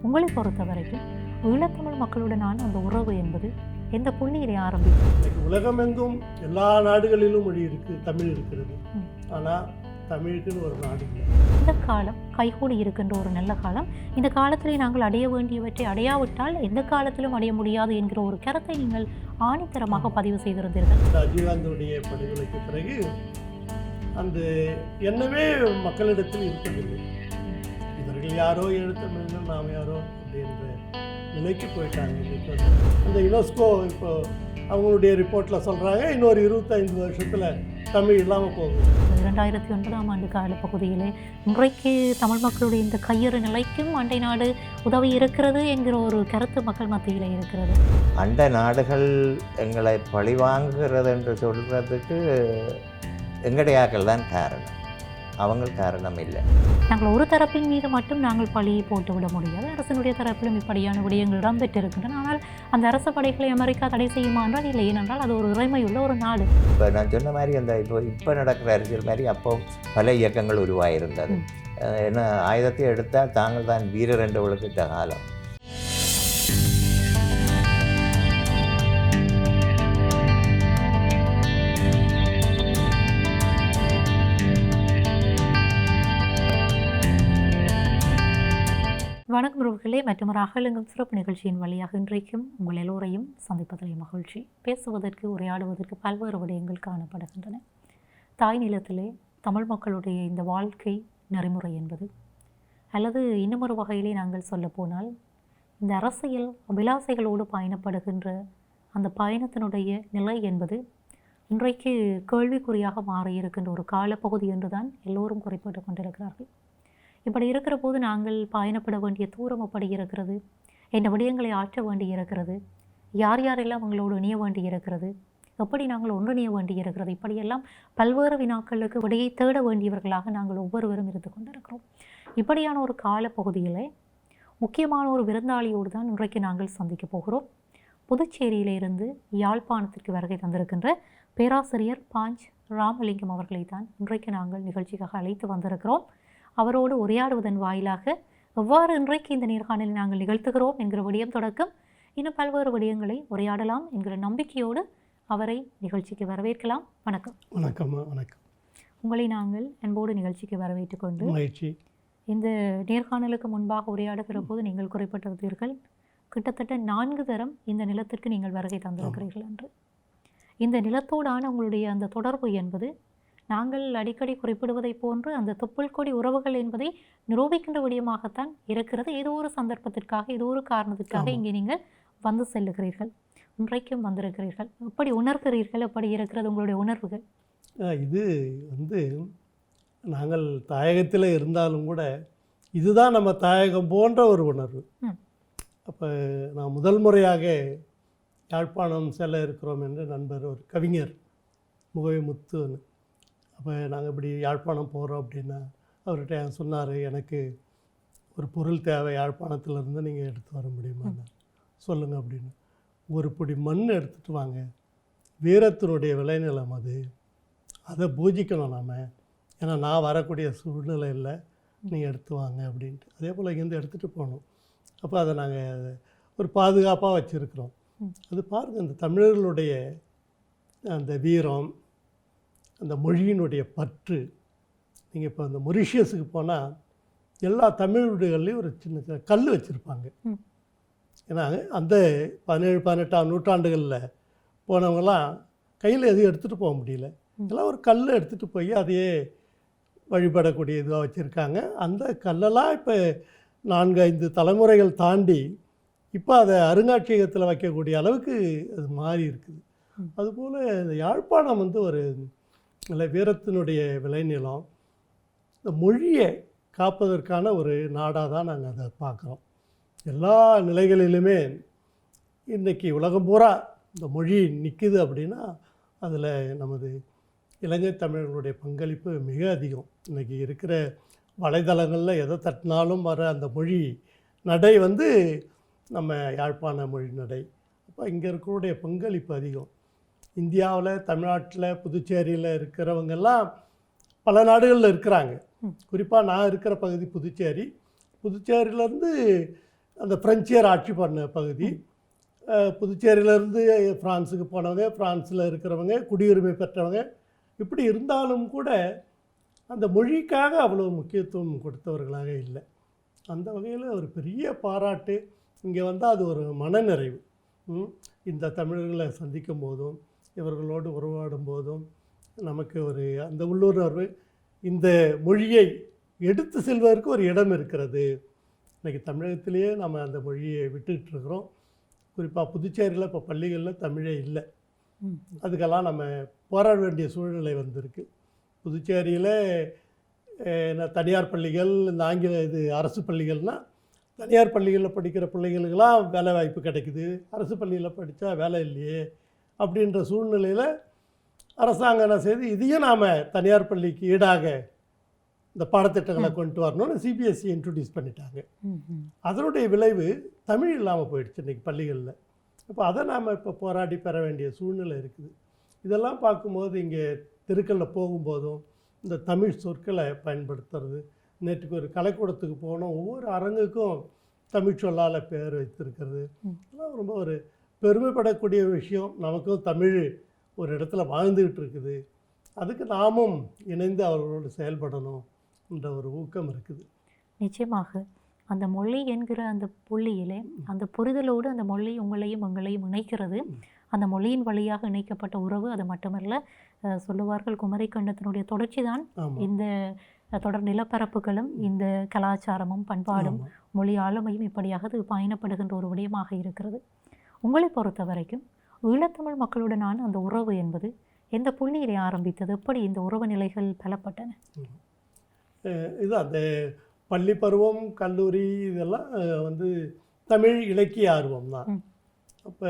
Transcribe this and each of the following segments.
உங்களை பொறுத்த வரைக்கும் ஈழத்தமிழ் மக்களுடனான அந்த உறவு என்பது எந்த புள்ளியிலே ஆரம்பிக்கும்? உலகமெங்கும் எல்லா நாடுகளிலும் மொழி இருக்குது, தமிழ் இருக்கிறது. ஆனால் தமிழுக்குன்னு ஒரு நாடு இல்லை. இந்த காலம் கைகூடி இருக்கின்ற ஒரு நல்ல காலம். இந்த காலத்திலே நாங்கள் அடைய வேண்டியவற்றை அடையாவிட்டால் எந்த காலத்திலும் அடைய முடியாது என்கிற ஒரு கருத்தை நீங்கள் ஆணித்தரமாக பதிவு செய்திருந்தீர்கள். ரஜினிகாந்தோடைய படுகொலைக்கு பிறகு அந்த எண்ணமே மக்களிடத்தில் இருப்பதில்லை. இவர்கள் யாரோ எழுத்தமிழர்கள், நாம் யாரோ அப்படின்ற நிலைக்கு போயிட்டாங்க. இன்னைக்கு அந்த யுனெஸ்கோ இப்போ அவங்களுடைய ரிப்போர்ட்டில் சொல்கிறாங்க, இன்னொரு 25 வருஷத்தில் தமிழ் இல்லாமல் போகுது. 2009ஆம் ஆண்டு காலப்பகுதியிலே இன்றைக்கு தமிழ் மக்களுடைய இந்த கையறு நிலைக்கும் அண்டை நாடு உதவி இருக்கிறது என்கிற ஒரு கருத்து மக்கள் மத்தியில் இருக்கிறது. அண்டை நாடுகள் எங்களை பழிவாங்குகிறது என்று சொல்கிறதுக்கு எங்கடையாக்கள் தான் காரணம், அவங்க காரணம் இல்லை. நாங்கள் ஒரு தரப்பின் மீது மட்டும் நாங்கள் பழியை போட்டு விட முடியாது. அரசினுடைய தரப்பிலும் இப்படியான விடயங்கள் இடம்பெற்றிருக்கின்றன. ஆனால் அந்த அரசு படைகளை அமெரிக்கா தடை செய்யுமா என்றால் இல்லை. ஏனென்றால் அது ஒரு இறைமையுள்ள ஒரு நாடு. இப்போ நான் சொன்ன மாதிரி அந்த இப்போ நடக்கிற அரசியல் மாதிரி அப்போ பல இயக்கங்கள் உருவாயிருந்தது. ஏன்னா ஆயுதத்தை எடுத்தால் தாங்கள் தான் வீரர் என்று விளக்கிட்ட காலம். வணக்கம் உறவுகளே, மற்றும் ஒரு அகலங்கும் சிறப்பு நிகழ்ச்சியின் வழியாக இன்றைக்கும் உங்கள் எல்லோரையும் சந்திப்பதில் மகிழ்ச்சி. பேசுவதற்கு, உரையாடுவதற்கு பல்வேறு விடயங்கள் காணப்படுகின்றன. தாய் நிலத்திலே தமிழ் மக்களுடைய இந்த வாழ்க்கை நெறிமுறை என்பது, அல்லது இன்னமொரு வகையிலே நாங்கள் சொல்லப்போனால் இந்த அரசியல் அபிலாசைகளோடு பயணப்படுகின்ற அந்த பயணத்தினுடைய நிலை என்பது இன்றைக்கு கேள்விக்குறியாக மாறியிருக்கின்ற ஒரு காலப்பகுதி என்றுதான் எல்லோரும் குறிப்பிட்டு கொண்டிருக்கிறார்கள். இப்படி இருக்கிற போது நாங்கள் பயணப்பட வேண்டிய தூரம் அப்படி இருக்கிறது, என்ன விடயங்களை ஆற்ற வேண்டி இருக்கிறது, யார் யாரெல்லாம் அவங்களோடு இணைய வேண்டி இருக்கிறது, எப்படி நாங்கள் ஒன்றிணைய வேண்டி இருக்கிறது, இப்படியெல்லாம் பல்வேறு வினாக்களுக்கு விடையை தேட வேண்டியவர்களாக நாங்கள் ஒவ்வொருவரும் இருந்து கொண்டிருக்கிறோம். இப்படியான ஒரு காலப்பகுதியில் முக்கியமான ஒரு விருந்தாளியோடு தான் இன்றைக்கு நாங்கள் சந்திக்க போகிறோம். புதுச்சேரியிலிருந்து யாழ்ப்பாணத்திற்கு வருகை தந்திருக்கின்ற பேராசிரியர் பாஞ்ச் ராமலிங்கம் அவர்களை தான் இன்றைக்கு நாங்கள் நிகழ்ச்சிக்காக அழைத்து வந்திருக்கிறோம். அவரோடு உரையாடுவதன் வாயிலாக எவ்வாறு இன்றைக்கு இந்த நேர்காணலை நாங்கள் நிகழ்த்துகிறோம் என்கிற விடயம் தொடக்கம் இன்னும் பல்வேறு விடயங்களை உரையாடலாம் என்கிற நம்பிக்கையோடு அவரை நிகழ்ச்சிக்கு வரவேற்கலாம். வணக்கம். வணக்கம்மா. வணக்கம். உங்களை நாங்கள் அன்போடு நிகழ்ச்சிக்கு வரவேற்றுக் கொண்டு மகிழ்ச்சி. இந்த நேர்காணலுக்கு முன்பாக உரையாடுகிற போது நீங்கள் குறிப்பிட்டிருந்தீர்கள், கிட்டத்தட்ட 4 தரம் இந்த நிலத்திற்கு நீங்கள் வருகை தந்திருக்கிறீர்கள் என்று. இந்த நிலத்தோடான உங்களுடைய அந்த தொடர்பு என்பது நாங்கள் அடிக்கடி குறிப்பிடுவதை போன்று அந்த தொப்புள் கொடி உறவுகள் என்பதை நிரூபிக்கின்ற விடயமாகத்தான் இருக்கிறது. ஏதோ ஒரு சந்தர்ப்பத்திற்காக, ஏதோ ஒரு காரணத்திற்காக இங்கே நீங்கள் வந்து செல்லுகிறீர்கள், இன்றைக்கும் வந்திருக்கிறீர்கள். எப்படி உணர்கிறீர்கள்? எப்படி இருக்கிறது உங்களுடைய உணர்வுகள்? இது நாங்கள் தாயகத்தில் இருந்தாலும் கூட இதுதான் நம்ம தாயகம் போன்ற ஒரு உணர்வு. அப்போ நான் முதல் முறையாக யாழ்ப்பாணம் செல்ல இருக்கிறோம் என்று நண்பர், ஒரு கவிஞர் முகவை முத்துன்னு, அப்போ நாங்கள் இப்படி யாழ்ப்பாணம் போகிறோம் அப்படின்னா அவர்கிட்ட சொன்னார், எனக்கு ஒரு பொருள் தேவை, யாழ்ப்பாணத்துலேருந்து நீங்கள் எடுத்து வர முடியுமா? சொல்லுங்கள் அப்படின்னு. ஒரு பிடி மண் எடுத்துகிட்டு வாங்க, வீரத்தினுடைய விளைநிலம் அது, அதை பூஜிக்கணும் நாம், ஏன்னா நான் வரக்கூடிய சூழ்நிலை இல்லை, நீங்கள் எடுத்து வாங்க அப்படின்ட்டு. அதே போல் இங்கேருந்து எடுத்துகிட்டு போகணும். அப்போ அதை நாங்கள் ஒரு பாதுகாப்பாக வச்சுருக்கிறோம். அது பாருங்கள், இந்த தமிழர்களுடைய அந்த வீரம், அந்த மொழியினுடைய பற்று. நீங்கள் இப்போ அந்த மொரிஷியஸுக்கு போனால் எல்லா தமிழ் வீடுகள்லேயும் ஒரு சின்ன கல் வச்சுருப்பாங்க. ஏன்னா அந்த 17-18ஆம் நூற்றாண்டுகளில் போனவங்களாம் கையில் எதுவும் எடுத்துகிட்டு போக முடியல, எல்லாம் ஒரு கல் எடுத்துகிட்டு போய் அதையே வழிபடக்கூடிய இதுவாக வச்சுருக்காங்க. அந்த கல்லெல்லாம் இப்போ 4-5 தலைமுறைகள் தாண்டி இப்போ அதை அருங்காட்சியகத்தில் வைக்கக்கூடிய அளவுக்கு அது மாறி இருக்குது. அதுபோல் இந்த யாழ்ப்பாணம் ஒரு நல்ல வீரத்தினுடைய விளைநிலம், இந்த மொழியை காப்பதற்கான ஒரு நாடாக தான் நாங்கள் அதை பார்க்குறோம். எல்லா நிலைகளிலுமே இன்றைக்கி உலகம் பூரா இந்த மொழி நிற்குது அப்படின்னா அதில் நமது இலங்கை தமிழர்களுடைய பங்களிப்பு மிக அதிகம். இன்றைக்கி இருக்கிற வலைதளங்களில் எதை தட்டினாலும் வர அந்த மொழி நடை நம்ம யாழ்ப்பாண மொழி நடை. அப்போ இங்கே இருக்கக்கூடிய பங்களிப்பு அதிகம். இந்தியாவில், தமிழ்நாட்டில், புதுச்சேரியில் இருக்கிறவங்கெல்லாம் பல நாடுகளில் இருக்கிறாங்க. குறிப்பாக நான் இருக்கிற பகுதி புதுச்சேரி. புதுச்சேரியிலேருந்து அந்த பிரெஞ்சியர் ஆட்சி பண்ண பகுதி. புதுச்சேரியிலேருந்து ஃப்ரான்ஸுக்கு போனவங்க, ஃப்ரான்ஸில் இருக்கிறவங்க, குடியுரிமை பெற்றவங்க, இப்படி இருந்தாலும் கூட அந்த மொழிக்காக அவ்வளோ முக்கியத்துவம் கொடுத்தவர்களாக இல்லை. அந்த வகையில் ஒரு பெரிய பாராட்டு. இங்கே வந்தால் அது ஒரு மனநிறைவு. இந்த தமிழர்களை சந்திக்கும் போதும் இவர்களோடு உறவாடும் போதும் நமக்கு ஒரு அந்த உள்ளுணர்வு, இந்த மொழியை எடுத்து செல்வதற்கு ஒரு இடம் இருக்கிறது. இன்றைக்கி தமிழகத்திலேயே நம்ம அந்த மொழியை விட்டுக்கிட்டு இருக்கிறோம். குறிப்பாக புதுச்சேரியில் இப்போ பள்ளிகளில் தமிழே இல்லை. அதுக்கெல்லாம் நம்ம போராட வேண்டிய சூழ்நிலை வந்திருக்கு. புதுச்சேரியில் தனியார் பள்ளிகள், இந்த ஆங்கில அரசு பள்ளிகள்னால் தனியார் பள்ளிகளில் படிக்கிற பிள்ளைகளுக்கெல்லாம் வேலை வாய்ப்பு கிடைக்குது, அரசு பள்ளியில் படித்தா வேலை இல்லையே அப்படின்ற சூழ்நிலையில் அரசாங்கம் என்ன செய்து, இதையும் நாம் தனியார் பள்ளிக்கு ஈடாக இந்த பாடத்திட்டங்களை கொண்டு வரணும்னு சிபிஎஸ்சி இன்ட்ரடியூஸ் பண்ணிட்டாங்க. அதனுடைய விளைவு தமிழ் இல்லாமல் போயிடுச்சு இன்றைக்கி பள்ளிகளில். இப்போ அதை நாம் இப்போ போராடி பெற வேண்டிய சூழ்நிலை இருக்குது. இதெல்லாம் பார்க்கும்போது இங்கே தெருக்களில் போகும்போதும் இந்த தமிழ் சொற்களை பயன்படுத்துறது. நேற்றுக்கு ஒரு கலைக்கூடத்துக்கு போனோம், ஒவ்வொரு அரங்குக்கும் தமிழ் சொல்லால் பேர் வைத்திருக்கிறது. அதெல்லாம் ரொம்ப ஒரு பெருமைப்படக்கூடிய விஷயம். நமக்கும் தமிழ் ஒரு இடத்துல வாழ்ந்துக்கிட்டு இருக்குது. அதுக்கு நாமும் இணைந்து அவர்களோடு செயல்படணும் என்ற ஒரு ஊக்கம் இருக்குது. நிச்சயமாக அந்த மொழி என்கிற அந்த புள்ளியிலே அந்த புரிதலோடு அந்த மொழி உங்களையும் எங்களையும் இணைக்கிறது. அந்த மொழியின் வழியாக இணைக்கப்பட்ட உறவு. அது மட்டுமல்ல, சொல்லுவார்கள் குமரிக்கண்டத்தினுடைய தொடர்ச்சி தான் இந்த தொடர் நிலப்பரப்புகளும் இந்த கலாச்சாரமும் பண்பாடும் மொழி ஆளுமையும் இப்படியாக அது பயணப்படுகின்ற ஒரு விடயமாக இருக்கிறது. உங்களை பொறுத்த வரைக்கும் ஈழத்தமிழ் மக்களுடனான அந்த உறவு என்பது எந்த புள்ளியிலே ஆரம்பித்தது? எப்படி இந்த உறவு நிலைகள் பலப்பட்டன? இது அந்த பள்ளி பருவம், கல்லூரி, இதெல்லாம் தமிழ் இலக்கிய ஆர்வம் தான். அப்போ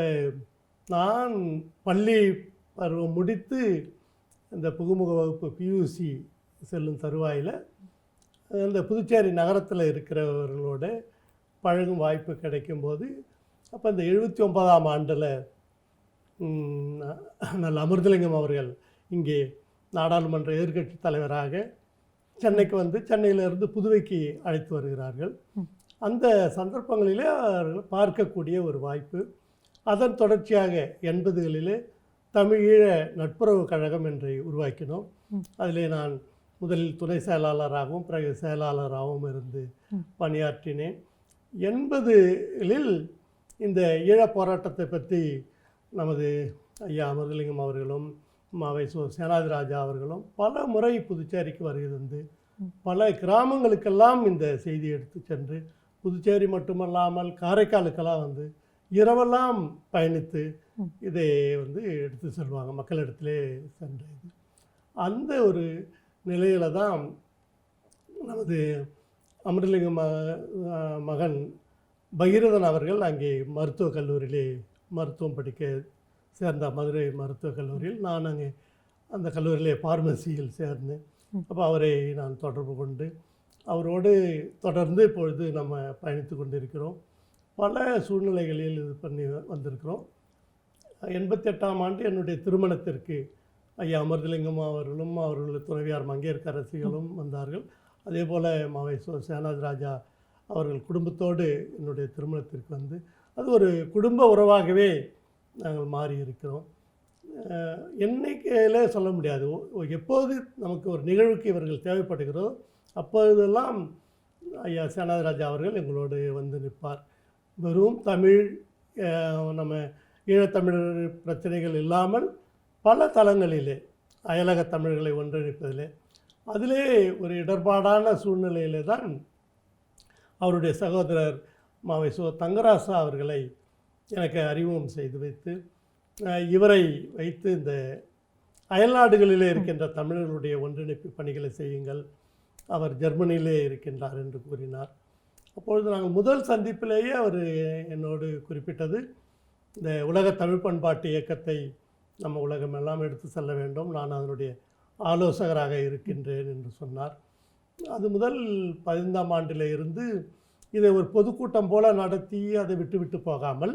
நான் பள்ளி பருவம் முடித்து இந்த புகுமுக வகுப்பு பியூசி செல்லும் தருவாயில் இந்த புதுச்சேரி நகரத்தில் இருக்கிறவர்களோட பழகும் வாய்ப்பு கிடைக்கும்போது, அப்போ இந்த 79ஆம் ஆண்டில் நல்ல அமிர்தலிங்கம் அவர்கள் இங்கே நாடாளுமன்ற எதிர்க்கட்சி தலைவராக சென்னைக்கு சென்னையிலிருந்து புதுவைக்கு அழைத்து வருகிறார்கள். அந்த சந்தர்ப்பங்களிலே அவர்கள் பார்க்கக்கூடிய ஒரு வாய்ப்பு. அதன் தொடர்ச்சியாக 80களிலே தமிழீழ நட்புறவு கழகம் என்று உருவாக்கினோம். அதிலே நான் முதலில் துணை செயலாளராகவும் பிறகு செயலாளராகவும் இருந்து பணியாற்றினேன். 80களில் இந்த ஈழப் போராட்டத்தை பற்றி நமது ஐயா அமிர்தலிங்கம் அவர்களும் மாவை சேனாதிராஜா அவர்களும் பல முறை புதுச்சேரிக்கு வருகை தந்து பல கிராமங்களுக்கெல்லாம் இந்த செய்தி எடுத்து சென்று, புதுச்சேரி மட்டுமல்லாமல் காரைக்காலுக்கெல்லாம் இரவெல்லாம் பயணித்து இதை எடுத்து செல்வாங்க, மக்களிடத்திலே சென்றது. அந்த ஒரு நிலையில் தான் நமது அமிர்தலிங்கம் மகன் பகீரதன் அவர்கள் அங்கே மருத்துவக் கல்லூரியிலே மருத்துவம் படிக்க சேர்ந்த மதுரை மருத்துவக் கல்லூரியில். நான் அங்கே அந்த கல்லூரியிலே ஃபார்மசியில் சேர்ந்தேன். அப்போ அவரை நான் தொடர்பு கொண்டு அவரோடு தொடர்ந்து இப்பொழுது நம்ம பயணித்து கொண்டிருக்கிறோம். பல சூழ்நிலைகளில் இது பண்ணி வந்திருக்கிறோம். 88ஆம் ஆண்டு என்னுடைய திருமணத்திற்கு ஐயா அமிர்தலிங்கம் அவர்களும் அவர்களுடைய துணைவியார் மங்கையர்க்கரசிகளும் வந்தார்கள். அதே போல் மாவை சேனாதிராஜா அவர்கள் குடும்பத்தோடு என்னுடைய திருமணத்திற்கு அது ஒரு குடும்ப உறவாகவே நாங்கள் மாறி இருக்கிறோம். எண்ணிக்கையிலே சொல்ல முடியாது. எப்போது நமக்கு ஒரு நிகழ்வுக்கு இவர்கள் தேவைப்படுகிறதோ அப்போதெல்லாம் ஐயா சேனாதிராஜா அவர்கள் எங்களோடு நிற்பார். வெறும் தமிழ், நம்ம ஈழத்தமிழர் பிரச்சனைகள் இல்லாமல் பல தளங்களிலே அயலக தமிழர்களை ஒன்றிணைப்பதிலே, அதிலே ஒரு இடர்பாடான சூழ்நிலையிலே தான் அவருடைய சகோதரர் மாவை தங்கராசா அவர்களை எனக்கு அறிமுகம் செய்து வைத்து, இவரை வைத்து இந்த அயல்நாடுகளிலே இருக்கின்ற தமிழர்களுடைய ஒன்றிணைப்பு பணிகளை செய்யுங்கள், அவர் ஜெர்மனியிலே இருக்கின்றார் என்று கூறினார். அப்பொழுது நாங்கள் முதல் சந்திப்பிலேயே அவர் என்னோடு குறிப்பிட்டது, இந்த உலக தமிழ் பண்பாட்டு இயக்கத்தை நம்ம உலகமெல்லாம் எடுத்து செல்ல வேண்டும், நான் அதனுடைய ஆலோசகராக இருக்கின்றேன் என்று சொன்னார். அது முதல் 15ஆம் ஆண்டில் இருந்து இதை ஒரு பொதுக்கூட்டம் போல நடத்தி அதை விட்டு போகாமல்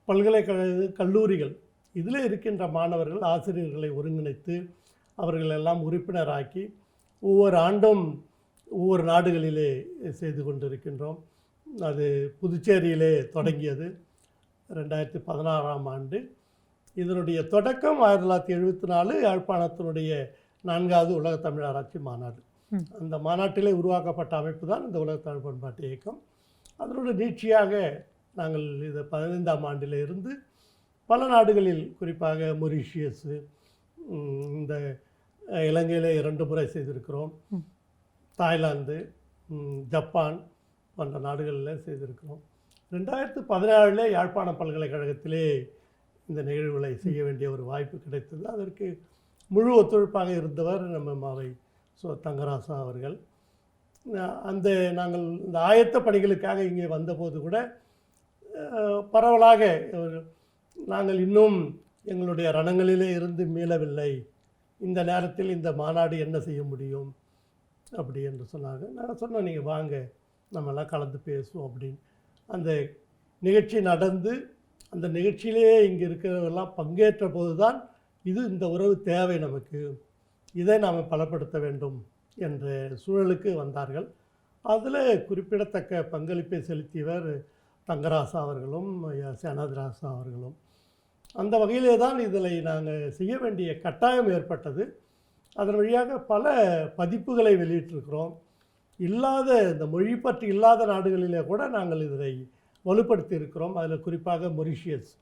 பல்கலைக்கழக கல்லூரிகள் இதில் இருக்கின்ற மாணவர்கள் ஆசிரியர்களை ஒருங்கிணைத்து அவர்கள் எல்லாம் உறுப்பினராக்கி ஒவ்வொரு ஆண்டும் ஒவ்வொரு நாடுகளிலே செய்து கொண்டிருக்கின்றோம். அது புதுச்சேரியிலே தொடங்கியது 2016ஆம் ஆண்டு. இதனுடைய தொடக்கம் 1974 யாழ்ப்பாணத்தினுடைய 4வது உலக தமிழ் ஆராய்ச்சி மாநாடு. அந்த மாநாட்டிலே உருவாக்கப்பட்ட அமைப்பு தான் இந்த உலக தமிழ் பண்பாட்டு இயக்கம். அதனோட நீட்சியாக நாங்கள் இதை 15ஆம் ஆண்டில் இருந்து பல நாடுகளில், குறிப்பாக மொரீஷியஸு, இந்த இலங்கையில் 2 முறை செய்திருக்கிறோம், தாய்லாந்து, ஜப்பான் போன்ற நாடுகளில் செய்திருக்கிறோம். 2017 யாழ்ப்பாணம் பல்கலைக்கழகத்திலே இந்த நிகழ்வுகளை செய்ய வேண்டிய ஒரு வாய்ப்பு கிடைத்தது. அதற்கு முழு ஒத்துழைப்பாக இருந்தவர் நம்ம மாவை தங்கராசா அவர்கள். நாங்கள் இந்த ஆயத்த பணிகளுக்காக இங்கே வந்தபோது கூட பரவலாக நாங்கள் இன்னும் எங்களுடைய ரணங்களிலே இருந்து மீளவில்லை, இந்த நேரத்தில் இந்த மாநாடு என்ன செய்ய முடியும் அப்படி என்று சொன்னாங்க. நான் சொன்னேன், நீங்கள் வாங்க நம்மெல்லாம் கலந்து பேசுவோம் அப்படின்னு. அந்த நிகழ்ச்சி நடந்து அந்த நிகழ்ச்சியிலேயே இங்கே இருக்கிறவரெல்லாம் பங்கேற்ற போது தான் இந்த உறவு தேவை, நமக்கு இதை நாம் பலப்படுத்த வேண்டும் என்ற சூழலுக்கு வந்தார்கள். அதில் குறிப்பிடத்தக்க பங்களிப்பை செலுத்தியவர் தங்கராசா அவர்களும் சேனாதிராசா அவர்களும். அந்த வகையிலே தான் இதில் நாங்கள் செய்ய வேண்டிய கட்டாயம் ஏற்பட்டது. அதன் வழியாக பல பதிப்புகளை வெளியிட்டிருக்கிறோம். இந்த மொழி பற்றி இல்லாத நாடுகளிலே கூட நாங்கள் இதை வலுப்படுத்தி இருக்கிறோம். அதில் குறிப்பாக மொரீஷியஸ்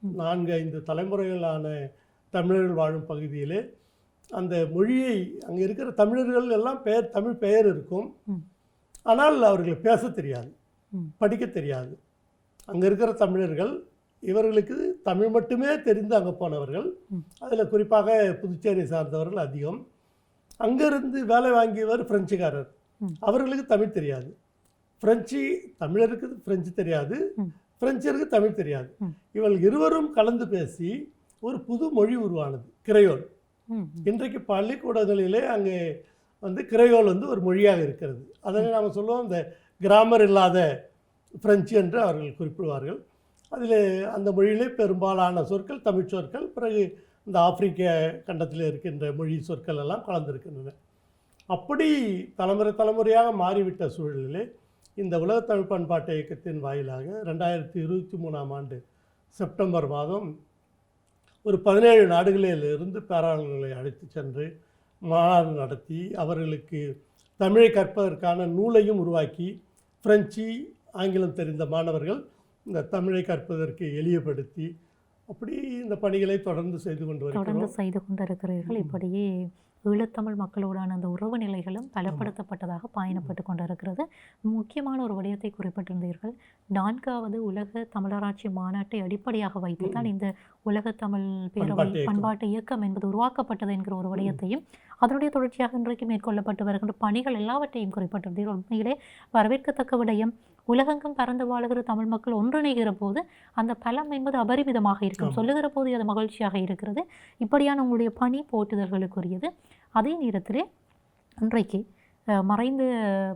4-5 தலைமுறைகளான தமிழர்கள் வாழும் பகுதியிலே அந்த மொழியை, அங்கே இருக்கிற தமிழர்கள் எல்லாம் தமிழ் பெயர் இருக்கும், ஆனால் அவர்களுக்கு பேச தெரியாது, படிக்க தெரியாது. அங்கே இருக்கிற தமிழர்கள், இவர்களுக்கு தமிழ் மட்டுமே தெரிந்து அங்கே போனவர்கள். அதில் குறிப்பாக புதுச்சேரி சார்ந்தவர்கள் அதிகம். அங்கேருந்து வேலை வாங்கியவர் பிரெஞ்சுக்காரர், அவர்களுக்கு தமிழ் தெரியாது. தமிழருக்கு பிரெஞ்சு தெரியாது, பிரெஞ்சருக்கு தமிழ் தெரியாது. இவர்கள் இருவரும் கலந்து பேசி ஒரு புது மொழி உருவானது, கிரையோல். இன்றைக்கு பள்ளிக்கூடங்களிலே அங்கே கிரையோல் ஒரு மொழியாக இருக்கிறது. அதனை நாம் சொல்லுவோம் இந்த கிராமர் இல்லாத பிரெஞ்சு என்று அவர்கள் குறிப்பிடுவார்கள். அதில் அந்த மொழியிலே பெரும்பாலான சொற்கள் தமிழ் சொற்கள், பிறகு இந்த ஆப்பிரிக்க கண்டத்தில் இருக்கின்ற மொழி சொற்கள் எல்லாம் கலந்திருக்கின்றன. அப்படி தலைமுறையாக மாறிவிட்ட சூழலிலே இந்த உலக தமிழ் பண்பாட்டு இயக்கத்தின் வாயிலாக 2023ஆம் ஆண்டு செப்டம்பர் மாதம் ஒரு 17 நாடுகளிலிருந்து பேராளர்களை அழைத்து சென்று மாநாடு நடத்தி அவர்களுக்கு தமிழை கற்பதற்கான நூலையும் உருவாக்கி, பிரெஞ்சு ஆங்கிலம் தெரிந்த மாணவர்கள் இந்த தமிழை கற்பதற்கு எளியப்படுத்தி, அப்படி இந்த பணிகளை தொடர்ந்து செய்து கொண்டிருக்கிறீர்கள். இப்படியே ஈழத்தமிழ் மக்களோடான அந்த உறவு நிலைகளும் பலப்படுத்தப்பட்டதாக பயணப்பட்டு கொண்டிருக்கிறது. முக்கியமான ஒரு விடயத்தை குறிப்பிட்டிருந்தீர்கள். 4வது உலக தமிழராட்சி மாநாட்டை அடிப்படையாக வைத்து தான் இந்த உலக தமிழ் பேரவை பண்பாட்டு இயக்கம் என்பது உருவாக்கப்பட்டது என்கிற ஒரு விடயத்தையும், அதனுடைய தொடர்ச்சியாக இன்றைக்கு மேற்கொள்ளப்பட்டு வருகின்ற பணிகள் எல்லாவற்றையும் குறிப்பிட்டிருந்தீர்கள். உண்மையிலே வரவேற்கத்தக்க விடயம். உலகெங்கும் பறந்து வாழுகிற தமிழ் மக்கள் ஒன்றிணைகிற போது அந்த பலம் என்பது அபரிமிதமாக இருக்கும். சொல்லுகிற போது அது மகிழ்ச்சியாக இருக்கிறது. இப்படியான உங்களுடைய பணி போற்றுதல்களுக்குரியது. அதே நேரத்தில் இன்றைக்கு மறைந்த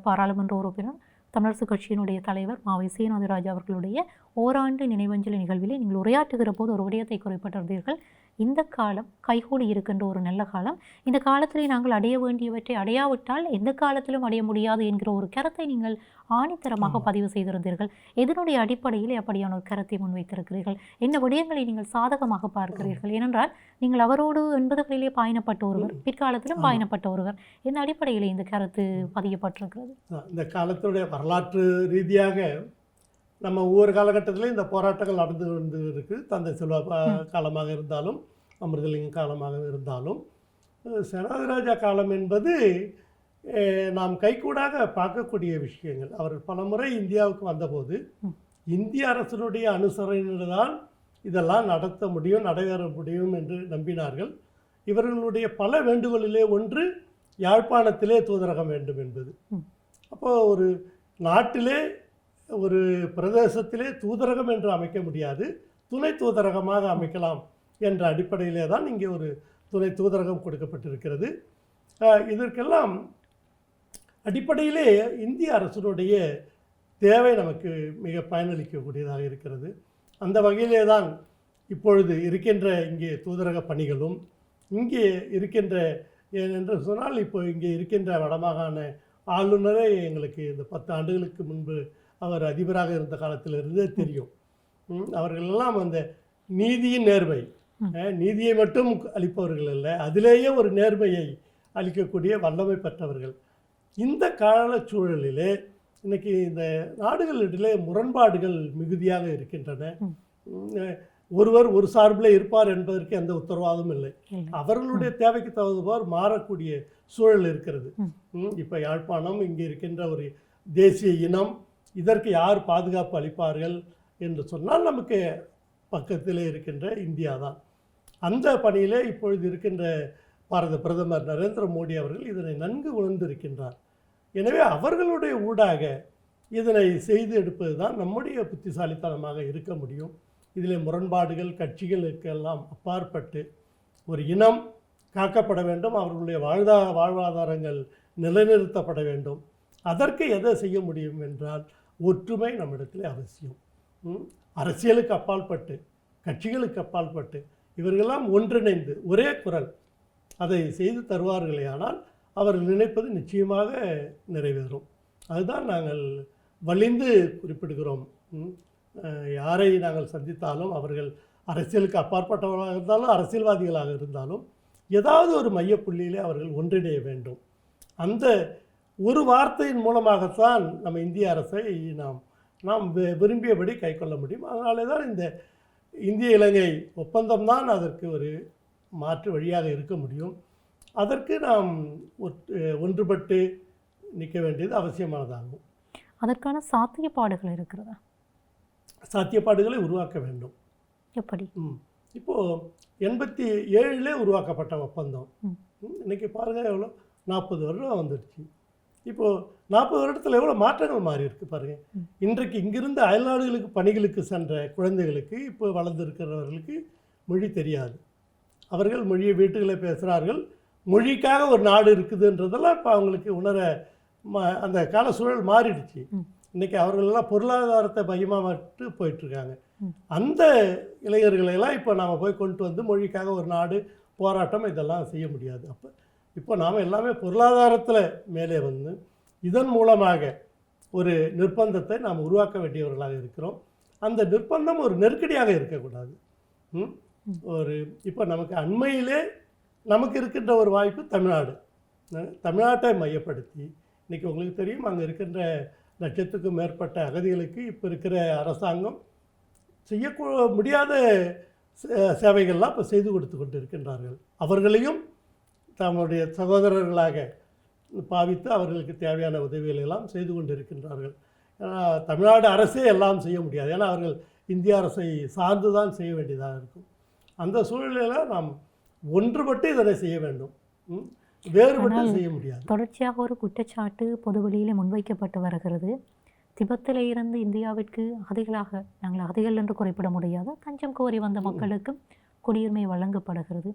பாராளுமன்ற உறுப்பினர், தமிழரசு கட்சியினுடைய தலைவர் மாவை சேனாதிராஜா அவர்களுடைய ஓராண்டு நினைவஞ்சலி நிகழ்விலே நீங்கள் உரையாற்றுகிற போது ஒரு விடயத்தை குறிப்பிட்டிருந்தீர்கள். இந்த காலம் கைகூடி இருக்கின்ற ஒரு நல்ல காலம். இந்த காலத்திலே நாங்கள் அடைய வேண்டியவற்றை அடையாவிட்டால் எந்த காலத்திலும் அடைய முடியாது என்கிற ஒரு கருத்தை நீங்கள் ஆணித்தரமாக பதிவு செய்திருந்தீர்கள். இதனுடைய அடிப்படையில் அப்படியான ஒரு கருத்தை முன்வைத்திருக்கிறீர்கள். என்ன விடயங்களை நீங்கள் சாதகமாக பார்க்கிறீர்கள்? ஏனென்றால் நீங்கள் அவரோடு 80களிலே பயணப்பட்ட ஒருவர், பிற்காலத்திலும் பயணப்பட்ட ஒருவர். இந்த அடிப்படையில் இந்த கருத்து பதியப்பட்டிருக்கிறது. இந்த காலத்துடைய வரலாற்று ரீதியாக நம்ம ஒவ்வொரு காலகட்டத்திலும் இந்த போராட்டங்கள் நடந்து கொண்டு இருக்குது. தந்தை செல்வா காலமாக இருந்தாலும், அமிர்தலிங்கம் காலமாக இருந்தாலும், சேனாதிராஜா காலம் என்பது நாம் கைகூடாக பார்க்கக்கூடிய விஷயங்கள். அவர் பலமுறை இந்தியாவுக்கு வந்தபோது இந்திய அரசினுடைய அனுசரணையில்தான் இதெல்லாம் நடத்த முடியும், நடைபெற முடியும் என்று நம்பினார்கள். இவர்களுடைய பல வேண்டுகோளிலே ஒன்று யாழ்ப்பாணத்திலே தூதரகம் வேண்டும் என்பது. அப்போது ஒரு நாட்டிலே, ஒரு பிரதேசத்திலே தூதரகம் என்று அமைக்க முடியாது, துணை தூதரகமாக அமைக்கலாம் என்ற அடிப்படையிலே தான் இங்கே ஒரு துணை தூதரகம் கொடுக்கப்பட்டிருக்கிறது. இதற்கெல்லாம் அடிப்படையிலே இந்திய அரசினுடைய தேவை நமக்கு மிக பயனளிக்கக்கூடியதாக இருக்கிறது. அந்த வகையிலே தான் இப்பொழுது இருக்கின்ற இங்கே தூதரக பணிகளும், இங்கே இருக்கின்ற, ஏனென்று சொன்னால் இப்போ இங்கே இருக்கின்ற வடமாகாண ஆளுநரே எங்களுக்கு இந்த 10 ஆண்டுகளுக்கு முன்பு அவர் அதிபராக இருந்த காலத்திலிருந்தே தெரியும். அவர்களெல்லாம் அந்த நீதியின் நேர்மை, நீதியை மட்டும் அளிப்பவர்கள் அல்ல, அதிலேயே ஒரு நேர்மையை அளிக்கக்கூடிய வல்லமை பெற்றவர்கள். இந்த கால சூழலிலே இன்னைக்கு இந்த நாடுகளிடையே முரண்பாடுகள் மிகுதியாக இருக்கின்றன. ஒருவர் ஒரு சார்பில் இருப்பார் என்பதற்கு எந்த உத்தரவாதமும் இல்லை. அவர்களுடைய தேவைக்கு தகுந்தவாறு மாறக்கூடிய சூழல் இருக்கிறது. இப்போ யாழ்ப்பாணம் இங்கே இருக்கின்ற ஒரு தேசிய இனம், இதற்கு யார் பாதுகாப்பு அளிப்பார்கள் என்று சொன்னால் நமக்கு பக்கத்திலே இருக்கின்ற இந்தியா தான். அந்த பணியிலே இப்பொழுது இருக்கின்ற பாரத பிரதமர் நரேந்திர மோடி அவர்கள் இதனை நன்கு உணர்ந்திருக்கின்றார். எனவே அவர்களுடைய ஊடாக இதனை செய்து எடுப்பது தான் நம்முடைய புத்திசாலித்தனமாக இருக்க முடியும். இதில் முரண்பாடுகள் கட்சிகளுக்கெல்லாம் அப்பாற்பட்டு ஒரு இனம் காக்கப்பட வேண்டும், அவர்களுடைய வாழ்வாதாரங்கள் நிலைநிறுத்தப்பட வேண்டும். அதற்கு எதை செய்ய முடியும் என்றால் ஒற்றுமை நம்மிடத்தில் அவசியம். அரசியலுக்கு அப்பாற்பட்டு, கட்சிகளுக்கு அப்பாற்பட்டு இவர்களெல்லாம் ஒன்றிணைந்து ஒரே குரல் அதை செய்து தருவார்களே ஆனால் அவர்கள் நினைப்பது நிச்சயமாக நிறைவேறும். அதுதான் நாங்கள் வலிந்து குறிப்பிடுகிறோம். யாரை நாங்கள் சந்தித்தாலும் அவர்கள் அரசியலுக்கு அப்பாற்பட்டவர்களாக இருந்தாலும் அரசியல்வாதிகளாக இருந்தாலும் ஏதாவது ஒரு மையப்புள்ளியிலே அவர்கள் ஒன்றிணைய வேண்டும். அந்த ஒரு வார்த்தையின் மூலமாகத்தான் நம்ம இந்திய அரசை நாம் விரும்பியபடி கை கொள்ள முடியும். அதனாலே தான் இந்த இந்திய இலங்கை ஒப்பந்தம்தான் அதற்கு ஒரு மாற்று வழியாக இருக்க முடியும். அதற்கு நாம் ஒன்றுபட்டு நிற்க வேண்டியது அவசியமானதாகும். அதற்கான சாத்தியப்பாடுகள் இருக்கிறதா? சாத்தியப்பாடுகளை உருவாக்க வேண்டும். எப்படி? இப்போது 87 உருவாக்கப்பட்ட ஒப்பந்தம் இன்றைக்கி பாருங்கள் எவ்வளோ 40 வருடம் வந்துடுச்சு. இப்போது 40 வருடத்தில் எவ்வளோ மாற்றங்கள் மாறி இருக்குது பாருங்கள். இன்றைக்கு இங்கிருந்து அயல்நாடுகளுக்கு பணிகளுக்கு சென்ற குழந்தைகளுக்கு இப்போ வளர்ந்துருக்கிறவர்களுக்கு மொழி தெரியாது. அவர்கள் மொழியை வீட்டுகளை பேசுகிறார்கள். மொழிக்காக ஒரு நாடு இருக்குதுன்றதெல்லாம் இப்போ அவங்களுக்கு உணர அந்த கால சூழல் மாறிடுச்சு. இன்றைக்கி அவர்களெல்லாம் பொருளாதாரத்தை மையமாக மட்டும் போயிட்டுருக்காங்க. அந்த இளைஞர்களெல்லாம் இப்போ நாம் போய் கொண்டு வந்து மொழிக்காக ஒரு நாடு போராட்டம் இதெல்லாம் செய்ய முடியாது. இப்போ நாம் எல்லாமே பொருளாதாரத்தில் மேலே வந்து இதன் மூலமாக ஒரு நிர்பந்தத்தை நாம் உருவாக்க வேண்டியவர்களாக இருக்கிறோம். அந்த நிர்பந்தம் ஒரு நெருக்கடியாக இருக்கக்கூடாது. இப்போ நமக்கு அண்மையிலே நமக்கு இருக்கின்ற ஒரு வாய்ப்பு தமிழ்நாட்டை மையப்படுத்தி இன்றைக்கி உங்களுக்கு தெரியும், அங்கே இருக்கின்ற லட்சத்துக்கும் மேற்பட்ட அகதிகளுக்கு இப்போ இருக்கிற அரசாங்கம் செய்ய முடியாத சேவைகள்லாம் இப்போ செய்து கொடுத்து கொண்டு இருக்கின்றார்கள். அவர்களையும் தம்முடைய சகோதரர்களாக பாவித்து அவர்களுக்கு தேவையான உதவிகளை எல்லாம் செய்து கொண்டு இருக்கின்றார்கள். தமிழ்நாடு அரசே எல்லாம் செய்ய முடியாது, ஏன்னா அவர்கள் இந்திய அரசை சார்ந்து தான் செய்ய வேண்டியதாக இருக்கும். அந்த சூழ்நிலையில் நாம் ஒன்றுபட்டு இதனை செய்ய வேண்டும், வேறுபட்டு செய்ய முடியாது. தொடர்ச்சியாக ஒரு குற்றச்சாட்டு பொதுவெளியில் முன்வைக்கப்பட்டு வருகிறது. திபெத்தில் இருந்து இந்தியாவிற்கு அகதிகளாக, நாங்கள் அகதிகள் என்று குறிப்பிட முடியாது, தஞ்சம் கோரி வந்த மக்களுக்கும் குடியுரிமை வழங்கப்படுகிறது.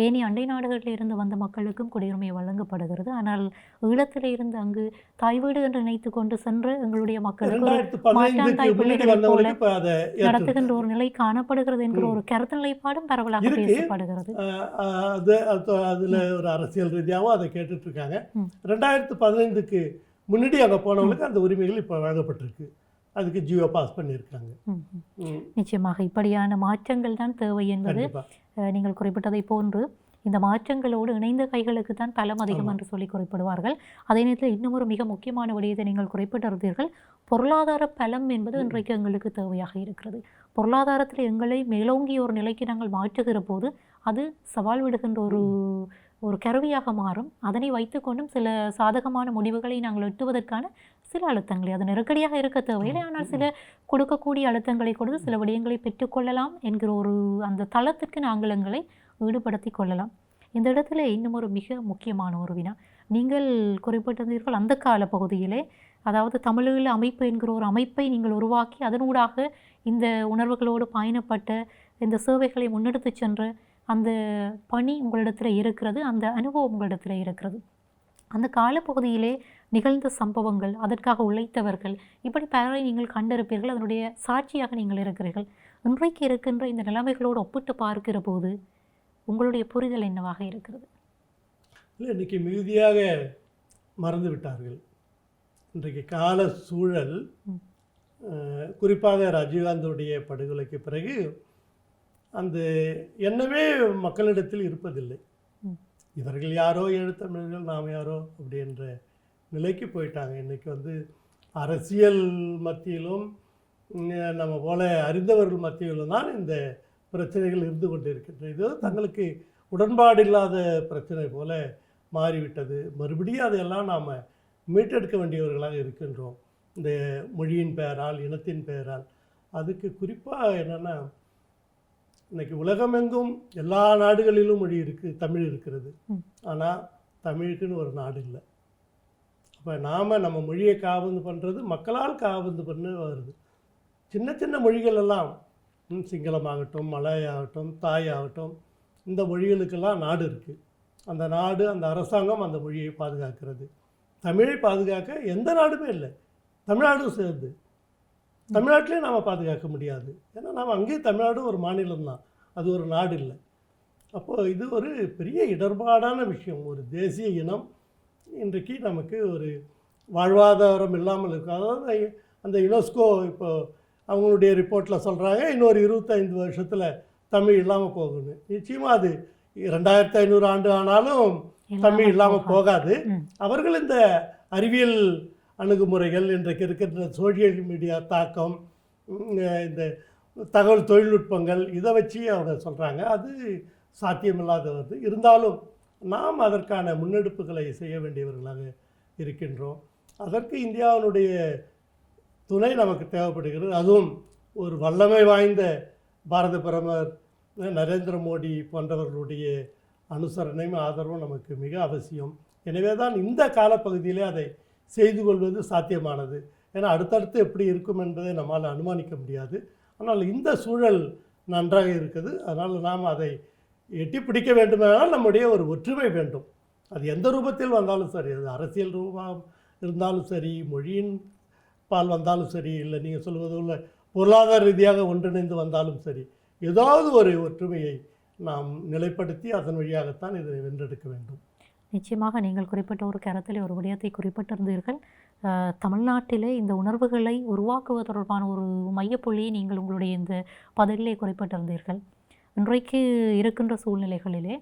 ஏனி அண்டை நாடுகளில் இருந்து வந்த மக்களுக்கும் குடியுரிமை வழங்கப்படுகிறது. ஆனால் ஈழத்தில் இருந்து அங்கு தாய் வீடு என்று நினைத்து கொண்டு சென்று எங்களுடைய மக்களுக்கு மாற்றான் தாய் பிள்ளைகளை போல நடத்துகின்ற ஒரு நிலை காணப்படுகிறது என்கிற ஒரு கருத்து நிலைப்பாடும் பரவலாக பேசப்படுகிறது. அதில் ஒரு அரசியல் ரீதியாகவும் அதை கேட்டுட்டு இருக்காங்க. 2015க்கு முன்னாடி அங்கே போனவங்களுக்கு அந்த உரிமைகள் இப்போ வழங்கப்பட்டிருக்கு. அதுக்கு ஜியோ பாஸ் பண்ணியிருக்காங்க. நிச்சயமாக இப்படியான மாற்றங்கள் தான் தேவை என்பது நீங்கள் குறிப்பிட்டதை போன்று இந்த மாற்றங்களோடு இணைந்த கைகளுக்கு தான் பலம் அதிகம் என்று சொல்லி குறிப்பிடுவார்கள். அதே நேரத்தில் இன்னும் ஒரு மிக முக்கியமான விடயத்தை நீங்கள் குறிப்பிட்டிருந்தீர்கள். பொருளாதார பலம் என்பது இன்றைக்கு எங்களுக்கு தேவையாக இருக்கிறது. பொருளாதாரத்தில் எங்களை மேலோங்கிய ஒரு நிலைக்கு நாங்கள் மாற்றுகிற போது அது சவால் விடுகின்ற ஒரு கருவியாக மாறும். அதனை வைத்துக்கொண்டும் சில சாதகமான முடிவுகளை நாங்கள் எட்டுவதற்கான சில அழுத்தங்களை, அது நெருக்கடியாக இருக்க தேவையில்லை, ஆனால் சில கொடுக்கக்கூடிய அழுத்தங்களை கொடுத்து சில விடயங்களை பெற்றுக்கொள்ளலாம் என்கிற அந்த தளத்திற்கு நாங்கள் எங்களை ஈடுபடுத்தி கொள்ளலாம். இந்த இடத்துல இன்னும் ஒரு மிக முக்கியமான ஒரு வினா நீங்கள் குறிப்பிட்டிருந்தீர்கள். அந்த கால பகுதியிலே, அதாவது தமிழீழ அமைப்பு என்கிற ஒரு அமைப்பை நீங்கள் உருவாக்கி அதனூடாக இந்த உணர்வுகளோடு பயணப்பட்ட இந்த சேவைகளை முன்னெடுத்து சென்ற அந்த பணி உங்களிடத்தில் இருக்கிறது, அந்த அனுபவம் உங்களிடத்தில் இருக்கிறது. அந்த காலப்பகுதியிலே நிகழ்ந்த சம்பவங்கள், அதற்காக உழைத்தவர்கள், இப்படி பலரை நீங்கள் கண்டிருப்பீர்கள், அதனுடைய சாட்சியாக நீங்கள் இருக்கிறீர்கள். இன்றைக்கு இருக்கின்ற இந்த நிலைமைகளோடு ஒப்பிட்டு பார்க்கிற போது உங்களுடைய புரிதல் என்னவாக இருக்கிறது? இல்லை, இன்றைக்கி மிகுதியாக மறந்து விட்டார்கள். இன்றைக்கு கால சூழல் குறிப்பாக ராஜீவ்காந்தியுடைய படுகொலைக்கு பிறகு அந்த எண்ணமே மக்களிடத்தில் இருப்பதில்லை. இவர்கள் யாரோ எழுத்தமிழர்கள், நாம் யாரோ அப்படின்ற நிலைக்கு போயிட்டாங்க. இன்றைக்கி வந்து அரசியல் மத்தியிலும் நம்ம போல அறிந்தவர்கள் மத்தியிலும் தான் இந்த பிரச்சனைகள் இருந்து கொண்டு இருக்கின்றன. இது தங்களுக்கு உடன்பாடு இல்லாத பிரச்சனை போல மாறிவிட்டது. மறுபடியும் அதையெல்லாம் நாம் மீட்டெடுக்க வேண்டியவர்களாக இருக்கின்றோம், இந்த மொழியின் பெயரால், இனத்தின் பெயரால். அதுக்கு குறிப்பாக என்னென்னா, இன்றைக்கி உலகமெங்கும் எல்லா நாடுகளிலும் மொழி இருக்குது, தமிழ் இருக்கிறது. ஆனால் தமிழுக்குன்னு ஒரு நாடு இல்லை. அப்போ நாம் நம்ம மொழியை காவந்து பண்ணுறது மக்களால் காவந்து பண்ண வருது. சின்ன சின்ன மொழிகள் எல்லாம், சிங்களமாகட்டும், மலையாகட்டும், தாய் ஆகட்டும், இந்த மொழிகளுக்கெல்லாம் நாடு இருக்குது. அந்த நாடு, அந்த அரசாங்கம் அந்த மொழியை பாதுகாக்கிறது. தமிழை பாதுகாக்க எந்த நாடுமே இல்லை, தமிழ்நாடும் சேர்ந்து. தமிழ்நாட்டிலே நாம் பாதுகாக்க முடியாது. ஏன்னா நாம் அங்கேயும் தமிழ்நாடு ஒரு மாநிலம்தான், அது ஒரு நாடு இல்லை. அப்போது இது ஒரு பெரிய இடர்பாடான விஷயம். ஒரு தேசிய இனம் இன்றைக்கு நமக்கு ஒரு வாழ்வாதாரம் இல்லாமல் இருக்குது. அதாவது அந்த யுனெஸ்கோ இப்போ அவங்களுடைய ரிப்போர்ட்டில் சொல்கிறாங்க, இன்னொரு 25 வருஷத்தில் தமிழ் இல்லாமல் போகுன்னு. நிச்சயமாக அது 2500 ஆண்டு ஆனாலும் தமிழ் இல்லாமல் போகாது. அவர்கள் இந்த அறிவியல் அணுகுமுறைகள், இன்றைக்கு இருக்கின்ற சோஷியல் மீடியா தாக்கம், இந்த தகவல் தொழில்நுட்பங்கள், இதை வச்சு அவங்க சொல்கிறாங்க அது சாத்தியமில்லாத வருது. இருந்தாலும் நாம் அதற்கான முன்னெடுப்புகளை செய்ய வேண்டியவர்களாக இருக்கின்றோம். அதற்கு இந்தியாவினுடைய துணை நமக்கு தேவைப்படுகிறது. அதுவும் ஒரு வல்லமை வாய்ந்த பாரத பிரதமர் நரேந்திர மோடி போன்றவர்களுடைய அனுசரணையும் ஆதரவும் நமக்கு மிக அவசியம். எனவே தான் இந்த காலப்பகுதியிலே அதை செய்து கொள்வது சாத்தியமானது. ஏன்னா அடுத்தடுத்து எப்படி இருக்கும் என்பதை நம்மால் அனுமானிக்க முடியாது. ஆனால் இந்த சூழல் நன்றாக இருக்குது. அதனால் நாம் அதை எட்டி பிடிக்க வேண்டுமானால் நம்முடைய ஒரு ஒற்றுமை வேண்டும். அது எந்த ரூபத்தில் வந்தாலும் சரி, அது அரசியல் ரூபம் இருந்தாலும் சரி, மொழியின் பால் வந்தாலும் சரி, இல்லை நீங்கள் சொல்வது உள்ள பொருளாதார ரீதியாக ஒன்றிணைந்து வந்தாலும் சரி, ஏதாவது ஒரு ஒற்றுமையை நாம் நிலைப்படுத்தி அதன் வழியாகத்தான் இதை வென்றெடுக்க வேண்டும். நிச்சயமாக நீங்கள் குறிப்பிட்ட ஒரு கருத்தில் ஒரு விடயத்தை குறிப்பிட்டிருந்தீர்கள். தமிழ்நாட்டிலே இந்த உணர்வுகளை உருவாக்குவது தொடர்பான ஒரு மையப்புள்ளியை நீங்கள் உங்களுடைய இந்த பதிலே குறிப்பிட்டிருந்தீர்கள். இன்றைக்கு இருக்கின்ற சூழ்நிலைகளிலே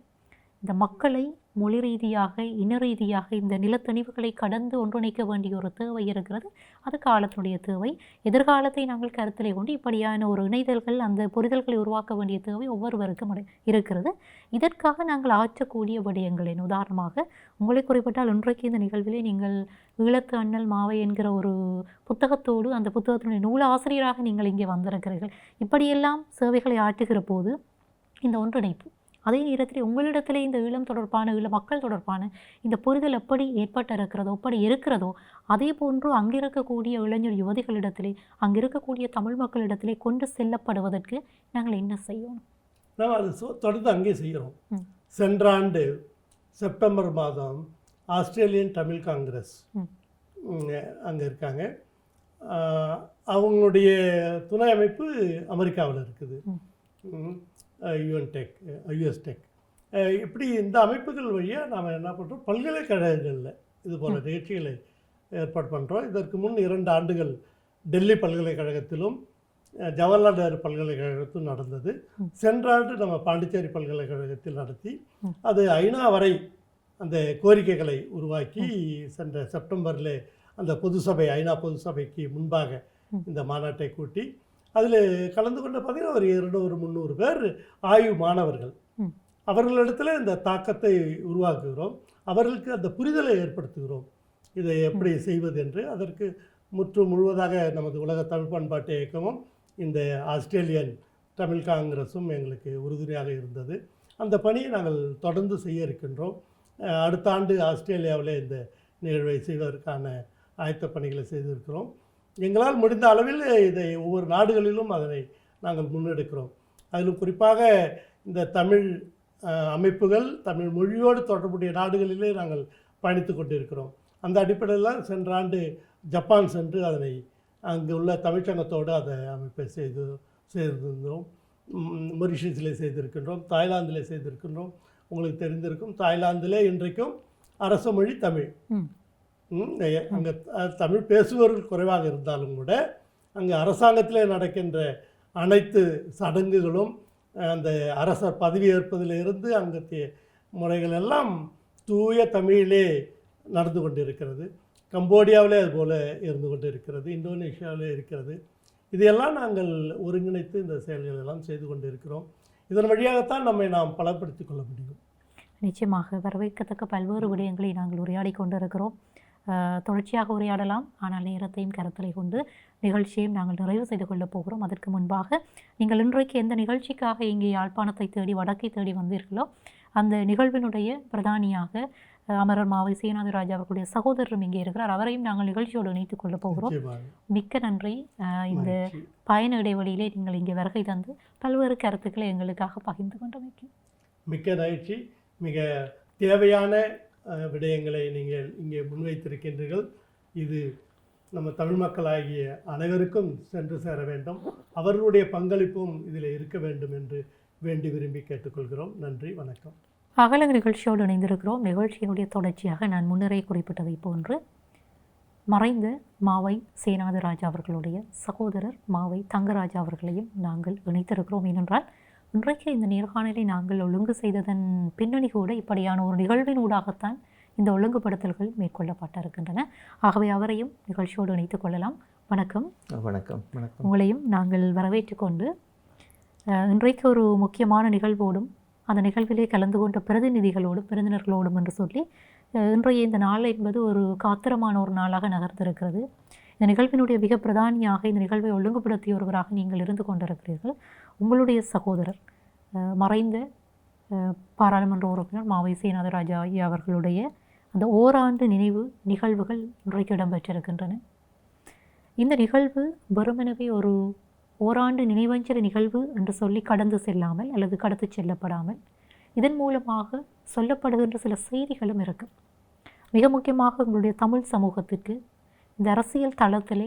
இந்த மக்களை மொழி ரீதியாக, இன ரீதியாக இந்த நிலத்தணிவுகளை கடந்து ஒன்றிணைக்க வேண்டிய ஒரு தேவை இருக்கிறது. அது காலத்துடைய தேவை. எதிர்காலத்தை நாங்கள் கருத்திலே கொண்டு இப்படியான ஒரு இணைதல்கள், அந்த புரிதல்களை உருவாக்க வேண்டிய தேவை ஒவ்வொருவருக்கும் இருக்கிறது. இதற்காக நாங்கள் ஆற்றக்கூடிய விடயங்களின் உதாரணமாக உங்களை குறிப்பிட்டால், இன்றைக்கு இந்த நிகழ்விலே நீங்கள் ஈழத்து அண்ணல் மாவை என்கிற ஒரு புத்தகத்தோடு, அந்த புத்தகத்தினுடைய நூல் ஆசிரியராக நீங்கள் இங்கே வந்திருக்கிறீர்கள். இப்படியெல்லாம் சேவைகளை ஆற்றுகிற போது இந்த ஒன்றிணைப்பு, அதே நேரத்தில் உங்களிடத்திலே இந்த ஈழம் தொடர்பான, ஈழ மக்கள் தொடர்பான இந்த புரிதல் எப்படி ஏற்பட்டிருக்கிறதோ, எப்படி இருக்கிறதோ, அதே போன்று அங்கே இருக்கக்கூடிய இளைஞர் யுவதிகளிடத்திலே, அங்கே இருக்கக்கூடிய தமிழ் மக்களிடத்திலே கொண்டு செல்லப்படுவதற்கு நாங்கள் என்ன செய்யணும்? நாம் அது தொடர்ந்து அங்கே செய்கிறோம். சென்ற ஆண்டு செப்டம்பர் மாதம் ஆஸ்திரேலியன் தமிழ் காங்கிரஸ் அங்கே இருக்காங்க. அவங்களுடைய துணை அமைப்பு அமெரிக்காவில் இருக்குது, யுஎஸ் டெக். இப்படி இந்த அமைப்புகள் வழியாக நாம் என்ன பண்ணுறோம், பல்கலைக்கழகங்களில் இது போல் நிகழ்ச்சிகளை ஏற்பாடு பண்ணுறோம். இதற்கு முன் 2 ஆண்டுகள் டெல்லி பல்கலைக்கழகத்திலும் ஜவஹர்லால் நேரு பல்கலைக்கழகத்திலும் நடந்தது. சென்ற ஆண்டு நம்ம பாண்டிச்சேரி பல்கலைக்கழகத்தில் நடத்தி அது ஐநா வரை அந்த கோரிக்கைகளை உருவாக்கி சென்ற செப்டம்பரில் அந்த பொதுசபை, ஐநா பொதுசபைக்கு முன்பாக இந்த மாநாட்டை கூட்டி அதில் கலந்து கொண்ட பார்த்தீங்கன்னா ஒரு 200-300 பேர் ஆய்வு மாணவர்கள். அவர்களிடத்தில் இந்த தாக்கத்தை உருவாக்குகிறோம், அவர்களுக்கு அந்த புரிதலை ஏற்படுத்துகிறோம், இதை எப்படி செய்வது என்று. அதற்கு முழுவதாக நமது உலக தமிழ் பண்பாட்டு இயக்கமும் இந்த ஆஸ்திரேலியன் தமிழ் காங்கிரஸும் எங்களுக்கு உறுதுணையாக இருந்தது. அந்த பணியை நாங்கள் தொடர்ந்து செய்ய இருக்கின்றோம். அடுத்த ஆண்டு ஆஸ்திரேலியாவில் இந்த நிகழ்வை செய்வதற்கான ஆயத்த பணிகளை செய்திருக்கிறோம். எங்களால் முடிந்த அளவில் இதை ஒவ்வொரு நாடுகளிலும் அதனை நாங்கள் முன்னெடுக்கிறோம். அதிலும் குறிப்பாக இந்த தமிழ் அமைப்புகள், தமிழ் மொழியோடு தொடர்புடைய நாடுகளிலே நாங்கள் பயணித்து கொண்டிருக்கிறோம். அந்த அடிப்படையில் சென்ற ஆண்டு ஜப்பான் சென்று அதனை அங்கே உள்ள தமிழ்ச்சங்கத்தோடு அதை அமைப்பை செய்திருந்தோம். மொரிஷியஸில் செய்திருக்கின்றோம், தாய்லாந்தில் செய்திருக்கின்றோம். உங்களுக்கு தெரிந்திருக்கும், தாய்லாந்திலே இன்றைக்கும் அரச மொழி தமிழ். அங்கே தமிழ் பேசுபவர்கள் குறைவாக இருந்தாலும் கூட அங்கே அரசாங்கத்திலே நடக்கின்ற அனைத்து சடங்குகளும் அந்த அரசர் பதவியேற்பதிலிருந்து அங்கத்திய முறைகள் எல்லாம் தூய தமிழிலே நடந்து கொண்டிருக்கிறது. கம்போடியாவிலே அதுபோல் இருந்து கொண்டு இருக்கிறது, இந்தோனேஷியாவிலே இருக்கிறது. இதையெல்லாம் நாங்கள் ஒருங்கிணைத்து இந்த செயல்கள் எல்லாம் செய்து கொண்டு இருக்கிறோம். இதன் வழியாகத்தான் நாம் பலப்படுத்திக் கொள்ள முடியும். நிச்சயமாக வரவேற்கத்தக்க பல்வேறு விடயங்களை நாங்கள் உரையாடி கொண்டிருக்கிறோம். தொடர்ச்சியாக உரையாடலாம், ஆனால் நேரத்தையும் கருத்தலை கொண்டு நிகழ்ச்சியையும் நாங்கள் நிறைவு செய்து கொள்ளப் போகிறோம். அதற்கு முன்பாக நீங்கள் இன்றைக்கு எந்த நிகழ்ச்சிக்காக இங்கே யாழ்ப்பாணத்தை தேடி வடக்கை தேடி வந்தீர்களோ அந்த நிகழ்வினுடைய பிரதானியாக அமரர் மாவை சேனாதிராஜா அவர்களுடைய சகோதரரும் இங்கே இருக்கிறார். அவரையும் நாங்கள் நிகழ்ச்சியோடு இணைத்துக் கொள்ளப் போகிறோம். மிக்க நன்றி. இந்த பயண இடைவெளியிலே நீங்கள் இங்கே வருகை தந்து பல்வேறு கருத்துக்களை எங்களுக்காக பகிர்ந்து கொண்டமைக்கு மிக்க மகிழ்ச்சி. மிக தேவையான விடயங்களை நீங்கள் இங்கே முன்வைத்திருக்கின்றீர்கள். இது நம்ம தமிழ் மக்களாகிய அனைவருக்கும் சென்று சேர வேண்டும். அவர்களுடைய பங்களிப்பும் இதில் இருக்க வேண்டும் என்று வேண்டி விரும்பி கேட்டுக்கொள்கிறோம். நன்றி, வணக்கம். அகல நிகழ்ச்சியோடு இணைந்திருக்கிறோம். நிகழ்ச்சியினுடைய தொடர்ச்சியாக நான் முன்னரே குறிப்பிட்டதை போன்று மறைந்த மாவை சேனாதிராஜா அவர்களுடைய சகோதரர் மாவை தங்கராஜா அவர்களையும் நாங்கள் இணைத்திருக்கிறோம். ஏனென்றால் இன்றைக்கு இந்த நேர்காணலை நாங்கள் ஒழுங்கு செய்ததன் பின்னணி கூட இப்படியான ஒரு நிகழ்வினூடாகத்தான் இந்த ஒழுங்குபடுத்தல்கள் மேற்கொள்ளப்பட்டிருக்கின்றன. ஆகவே அவரையும் நிகழ்ச்சியோடு இணைத்துக் கொள்ளலாம். வணக்கம். வணக்கம். வணக்கம். உங்களையும் நாங்கள் வரவேற்று கொண்டு இன்றைக்கு ஒரு முக்கியமான நிகழ்வோடும் அந்த நிகழ்விலே கலந்து கொண்ட பிரதிநிதிகளோடும் விருந்தினர்களோடும் என்று சொல்லி இன்றைய இந்த நாள் என்பது ஒரு காத்திரமான ஒரு நாளாக நகர்ந்திருக்கிறது. இந்த நிகழ்வினுடைய மிக பிரதானியாக இந்த நிகழ்வை ஒழுங்குபடுத்திய ஒருவராக நீங்கள் இருந்து கொண்டிருக்கிறீர்கள். உங்களுடைய சகோதரர் மறைந்த பாராளுமன்ற உறுப்பினர் மாவை சேனாதிராஜா ஐயா அவர்களுடைய அந்த ஓராண்டு நினைவு நிகழ்வுகள் இன்றைக்கு இடம்பெற்றிருக்கின்றன. இந்த நிகழ்வு வெறுமெனவே ஒரு ஓராண்டு நினைவஞ்சலி நிகழ்வு என்று சொல்லி கடந்து செல்லாமல் அல்லது கடத்து செல்லப்படாமல் இதன் மூலமாக சொல்லப்படுகின்ற சில செய்திகளும் இருக்கு. மிக முக்கியமாக உங்களுடைய தமிழ் சமூகத்திற்கு இந்த அரசியல் தளத்திலே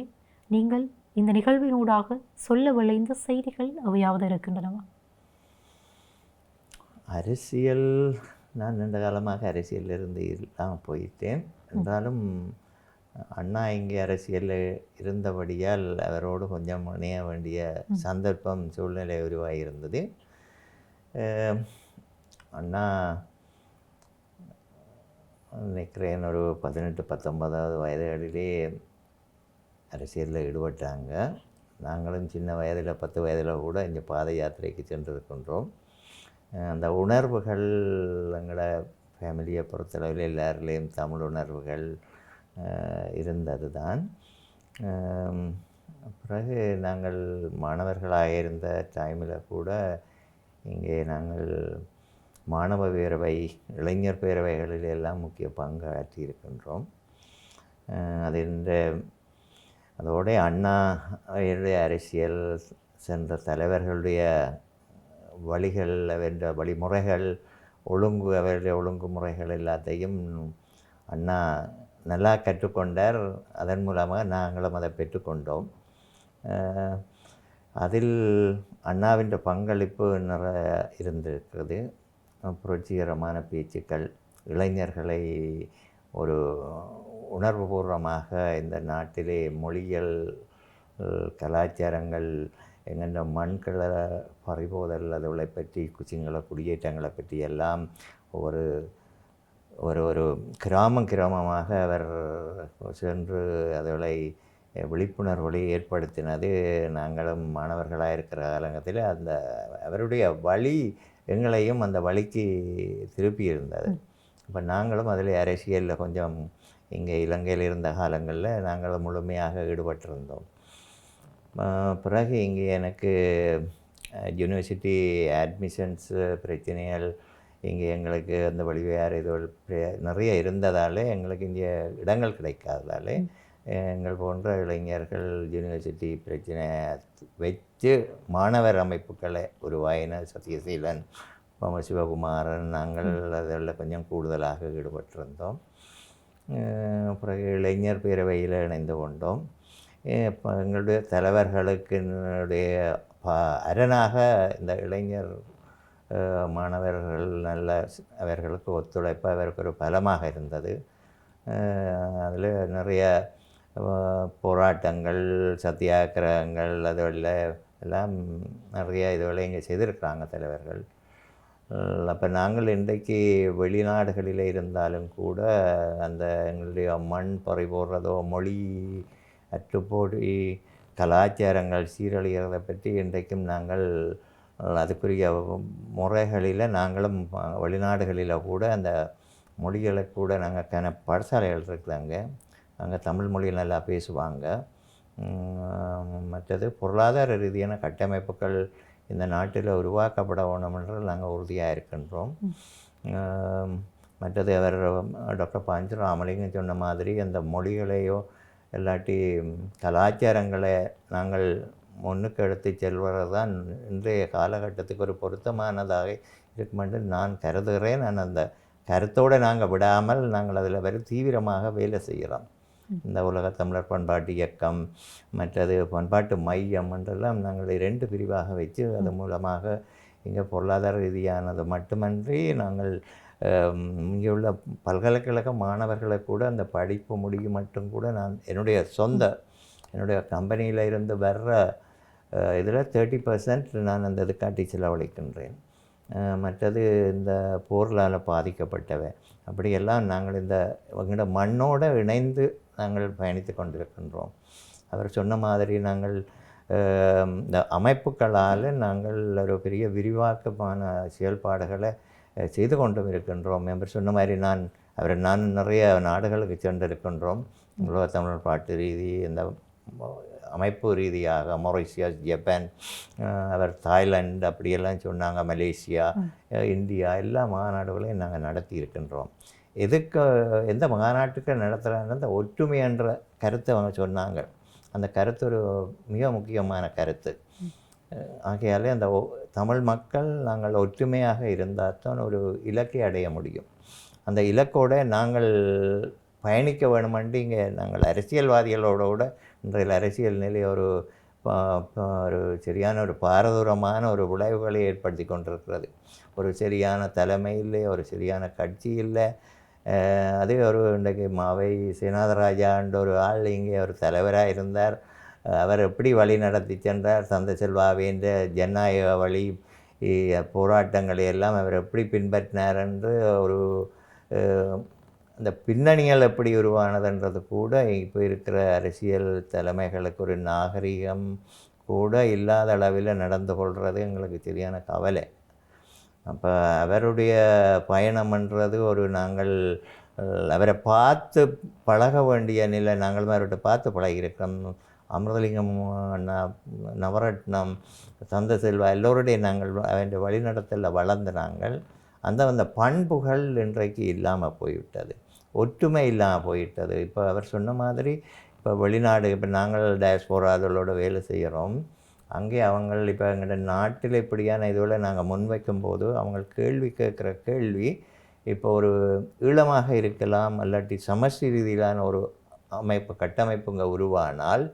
நீங்கள் இந்த நிகழ்வினூடாக சொல்ல விளைந்த செய்திகள் அவையாவது இருக்கின்றனவா? அரசியல், நான் நீண்ட காலமாக அரசியலிருந்து இல்லாமல் போயிட்டேன். என்றாலும் அண்ணா இங்கே அரசியலில் இருந்தபடியால் அவரோடு கொஞ்சம் இணைய வேண்டிய சந்தர்ப்பம் சூழ்நிலை உருவாகியிருந்தது. அண்ணா நினைக்கிறேன் ஒரு 18-19 வயதுகளிலே அரசியலில் ஈடுபட்டாங்க. நாங்களும் சின்ன வயதில் 10 வயதில் கூட இங்கே பாத யாத்திரைக்கு சென்றிருக்கின்றோம். அந்த உணர்வுகள் எங்களை ஃபேமிலியை பொறுத்தளவில் எல்லாருலேயும் தமிழ் உணர்வுகள் இருந்தது தான். பிறகு நாங்கள் மாணவர்களாக இருந்த டைமில் கூட இங்கே நாங்கள் மாணவ பேரவை, இளைஞர் பேரவைகளில் எல்லாம் முக்கிய பங்காற்றி இருக்கின்றோம். அதோட அண்ணாவுடைய அரசியல் சென்ற தலைவர்களுடைய வழிகள், அவருடைய வழிமுறைகள், அவருடைய ஒழுங்குமுறைகள் எல்லாத்தையும் அண்ணா நல்லா கற்றுக்கொண்டார். அதன் மூலமாக நாங்களும் அதை பெற்றுக்கொண்டோம். அதில் அண்ணாவின் பங்களிப்பு நிறைய இருந்திருக்கிறது. புரட்சிகரமான பேச்சுக்கள், இளைஞர்களை ஒரு உணர்வுபூர்வமாக இந்த நாட்டிலே மொழிகள், கலாச்சாரங்கள், எங்கென்ற மண்களை பறிபோதல், அதுகளை பற்றி சிங்கள குடியேற்றங்களை பற்றி எல்லாம் ஒரு ஒரு கிராமமாக அவர் சென்று அதுகளை விழிப்புணர்வுகளை ஏற்படுத்தினது. நாங்களும் மாணவர்களாக இருக்கிற காலகட்டத்தில் அந்த அவருடைய வழி எங்களையும் அந்த வழிக்கு திருப்பி இருந்தது. இப்போ நாங்களும் அதில் அரசியலில் கொஞ்சம் இங்கே இலங்கையில் இருந்த காலங்களில் நாங்களும் முழுமையாக ஈடுபட்டிருந்தோம். பிறகு இங்கே எனக்கு யூனிவர்சிட்டி அட்மிஷன்ஸ் பிரச்சனைகள் இங்கே எங்களுக்கு அந்த வழிவேறு இதுகள் நிறைய இருந்ததால் எங்களுக்கு இங்கே இடங்கள் கிடைக்காததால் எங்கள் போன்ற இளைஞர்கள் யூனிவர்சிட்டி பிரச்சனை வச்சு மாணவர் அமைப்புகளை உருவாயின. சத்யசீலன், சிவகுமாரன், நாங்கள் அதில் கொஞ்சம் கூடுதலாக ஈடுபட்டிருந்தோம். பிறகு இளைஞர் பேரவையில் இணைந்து கொண்டோம். இப்போ எங்களுடைய தலைவர்களுக்கு அரணாக இந்த இளைஞர் மாணவர்கள் நல்ல அவர்களுக்கு ஒத்துழைப்பு அவருக்கு ஒரு பலமாக இருந்தது. அதில் நிறைய போராட்டங்கள், சத்தியாகிரகங்கள் அதுகளில் எல்லாம் நிறைய இதுகளை இங்கே செய்திருக்கிறாங்க தலைவர்கள். அப்போ நாங்கள் இன்றைக்கு வெளிநாடுகளில் இருந்தாலும் கூட அந்த எங்களுடைய மண் பறி போடுறதோ, மொழி அற்றுப்போடி கலாச்சாரங்கள் சீரழிகிறதை பற்றி இன்றைக்கும் நாங்கள் அதுக்குரிய முறைகளில் நாங்களும் வெளிநாடுகளில் கூட அந்த மொழிகளை கூட நாங்கள் பாடசாலைகள் இருக்குதாங்க, அங்கே தமிழ் மொழியில் நல்லா பேசுவாங்க. மற்றது பொருளாதார ரீதியான கட்டமைப்புகள் இந்த நாட்டில் உருவாக்கப்பட வேணும் என்று நாங்கள் உறுதியாக இருக்கின்றோம். மற்றது அவர் டாக்டர் பாஞ்சு ராமலிங்கம் சொன்ன மாதிரி அந்த மொழிகளையோ இல்லாட்டி கலாச்சாரங்களை நாங்கள் முன்னுக்கு எடுத்து செல்வது தான் இன்றைய காலகட்டத்துக்கு ஒரு பொருத்தமானதாக இருக்கும் என்று நான் கருதுகிறேன். நான் அந்த கருத்தோடு நாங்கள் விடாமல் நாங்கள் அதில் வெறும் தீவிரமாக வேலை செய்கிறோம். இந்த உலக தமிழர் பண்பாட்டு இயக்கம், மற்றது பண்பாட்டு மையம் என்றெல்லாம் நாங்கள் 2 பிரிவாக வச்சு அது மூலமாக இங்கே பொருளாதார ரீதியானது மட்டுமன்றி நாங்கள் இங்கே உள்ள பல்கலைக்கழக மாணவர்களை கூட அந்த படிப்பு முடியும் மட்டும் கூட நான் என்னுடைய கம்பெனியில் இருந்து வர்ற இதில் 30% நான் அந்த இதுக்காட்டி செலவழிக்கின்றேன். மற்றது இந்த போர்களால் பாதிக்கப்பட்டவை அப்படியெல்லாம் நாங்கள் எங்களோட மண்ணோடு இணைந்து நாங்கள் பயணித்து கொண்டிருக்கின்றோம். அவர் சொன்ன மாதிரி நாங்கள் இந்த அமைப்புகளால் நாங்கள் ஒரு பெரிய விரிவாக்கமான செயல்பாடுகளை செய்து கொண்டும் இருக்கின்றோம். அவர் சொன்ன மாதிரி நான் நிறைய நாடுகளுக்கு சென்றிருக்கின்றோம். உலக தமிழர் பாட்டு ரீதி இந்த அமைப்பு ரீதியாக மொரிஷியஸ், ஜப்பான், அவர் தாய்லாந்து அப்படியெல்லாம் சொன்னாங்க, மலேசியா, இந்தியா எல்லா மாநாடுகளையும் நாங்கள் நடத்தி இருக்கின்றோம். எந்த மாநாட்டுக்கு நடத்துகிறாங்க அந்த ஒற்றுமை என்ற கருத்தை அவங்க சொன்னாங்க. அந்த கருத்து ஒரு மிக முக்கியமான கருத்து. ஆகையாலே அந்த தமிழ் மக்கள் நாங்கள் ஒற்றுமையாக இருந்தால் தான் ஒரு இலக்கை அடைய முடியும். அந்த இலக்கோடு நாங்கள் பயணிக்க வேணுமென்று இங்கே நாங்கள் அரசியல்வாதிகளோட இன்றைய அரசியல் நிலை ஒரு சரியான ஒரு பாரதூரமான ஒரு விளைவுகளை ஏற்படுத்தி கொண்டிருக்கிறது. ஒரு சரியான தலைமை இல்லை, ஒரு சரியான கட்சி இல்லை. அதே இன்றைக்கு மாவை சீனாதராஜான்ற ஒரு ஆள் இங்கே ஒரு தலைவராக இருந்தார். அவர் எப்படி வழி நடத்தி சென்றார், தந்தை செல்வாவின்ற ஜனநாயக வழி போராட்டங்களை எல்லாம் அவர் எப்படி பின்பற்றினார் என்று அந்த பின்னணிகள் எப்படி உருவானதுன்றது கூட இப்போ இருக்கிற அரசியல் தலைமைகளுக்கு ஒரு நாகரிகம் கூட இல்லாத அளவில் நடந்து கொள்வது எங்களுக்கு சரியான கவலை. அப்போ அவருடைய பயணம்ன்றது நாங்கள் அவரை பார்த்து பழக வேண்டிய நிலை. நாங்களும் அவர்கிட்ட பார்த்து பழகியிருக்கிறோம். அமிர்தலிங்கம் அண்ணா, நவரத்னம், தந்தை செல்வா எல்லோருடைய நாங்கள் அவருடைய வழிநடத்தலில் வளர்ந்து நாங்கள் அந்த பண்புகள் இன்றைக்கு இல்லாமல் போய்விட்டது, ஒற்றுமை இல்லாமல் போய்விட்டது. இப்போ அவர் சொன்ன மாதிரி இப்போ வெளிநாடு, இப்போ நாங்கள் டயஸ்போராதோட வேலை செய்கிறோம். அங்கே இப்போ எங்களோட நாட்டில் இப்படியான இதுவில் நாங்கள் முன்வைக்கும்போது அவங்க கேள்வி கேட்குற கேள்வி இப்போ ஒரு ஈழமாக இருக்கலாம், இல்லாட்டி சமஷ்டி ரீதியிலான ஒரு கட்டமைப்புங்க உருவானால்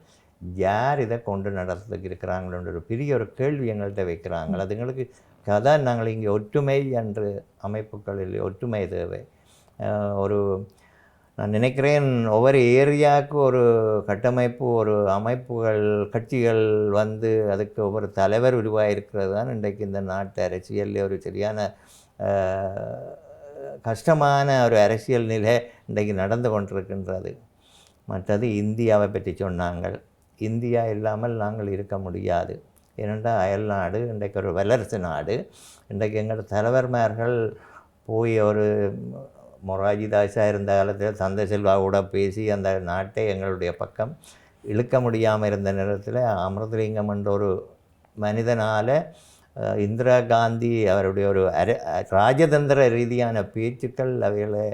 யார் இதை கொண்டு நடத்துறதுக்கு இருக்கிறாங்களோன்ற ஒரு பெரிய ஒரு கேள்வி எங்கள்கிட்ட வைக்கிறாங்க. அது எங்களுக்கு அதான் நாங்கள் இங்கே ஒற்றுமை என்று அமைப்புகளில் ஒற்றுமை தேவை. நான் நினைக்கிறேன் ஒவ்வொரு ஏரியாவுக்கு ஒரு கட்டமைப்பு, ஒரு அமைப்புகள், கட்சிகள் அதுக்கு ஒவ்வொரு தலைவர் உருவாகிருக்கிறது தான் இன்றைக்கு இந்த நாட்டு அரசியலில் ஒரு சரியான கஷ்டமான ஒரு அரசியல் நிலை இன்றைக்கு நடந்து கொண்டிருக்கின்றது. மற்றது இந்தியாவை பற்றி சொன்னாங்க. இந்தியா இல்லாமல் நாங்கள் இருக்க முடியாது. ஏனென்றால் அயல் நாடு இன்றைக்கு ஒரு வல்லரசு நாடு. இன்றைக்கு எங்களோட தலைவர்மார்கள் போய் மொராஜி தாஸாக இருந்த காலத்தில் தந்தை செல்வாவோட பேசி அந்த நாட்டை எங்களுடைய பக்கம் இழுக்க முடியாமல் இருந்த நேரத்தில் அமிர்தலிங்கம் என்ற ஒரு மனிதனால் இந்திரா காந்தி அவருடைய ஒரு ராஜதந்திர ரீதியான பேச்சுக்கள் அவைகளை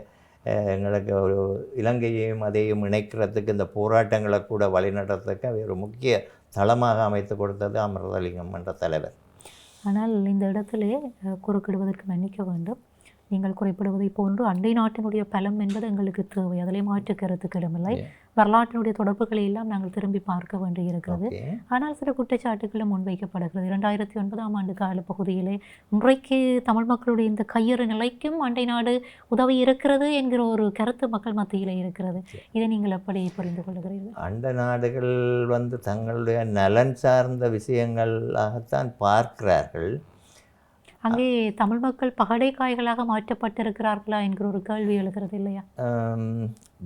எங்களுக்கு ஒரு இலங்கையையும் அதையும் இணைக்கிறதுக்கு இந்த போராட்டங்களை கூட வழிநடத்துறதுக்கு அவை ஒரு முக்கிய தளமாக அமைத்து கொடுத்தது அமிர்தலிங்கம் என்ற தலைவர். ஆனால் இந்த இடத்திலே குறுக்கிடுவதற்கு மன்னிக்க வேண்டும். நீங்கள் குறிப்பிடுவதை போன்று அண்டை நாட்டினுடைய பலம் என்பது எங்களுக்கு தேவை, அதிலே மாற்று கருத்துக்கு இடமில்லை. வரலாற்றினுடைய தொடர்புகளை எல்லாம் நாங்கள் திரும்பி பார்க்க வேண்டியிருக்கிறது. ஓகே. ஆனால் சில குற்றச்சாட்டுகளும் முன்வைக்கப்படுகிறது. 2009ஆம் ஆண்டு காலப்பகுதியிலே இன்றைக்கு தமிழ் மக்களுடைய இந்த கையறு நிலைக்கும் அண்டை நாடு உதவி இருக்கிறது என்கிற ஒரு கருத்து மக்கள் மத்தியிலே இருக்கிறது. இதை நீங்கள் எப்படி புரிந்து கொள்கிறீர்கள்? அண்ட நாடுகள் வந்து தங்களுடைய நலன் சார்ந்த விஷயங்களாகத்தான் பார்க்கிறார்கள். அங்கே தமிழ் மக்கள் பகடைக்காய்களாக மாற்றப்பட்டிருக்கிறார்களா என்கிற ஒரு கேள்வி எழுகிறது இல்லையா?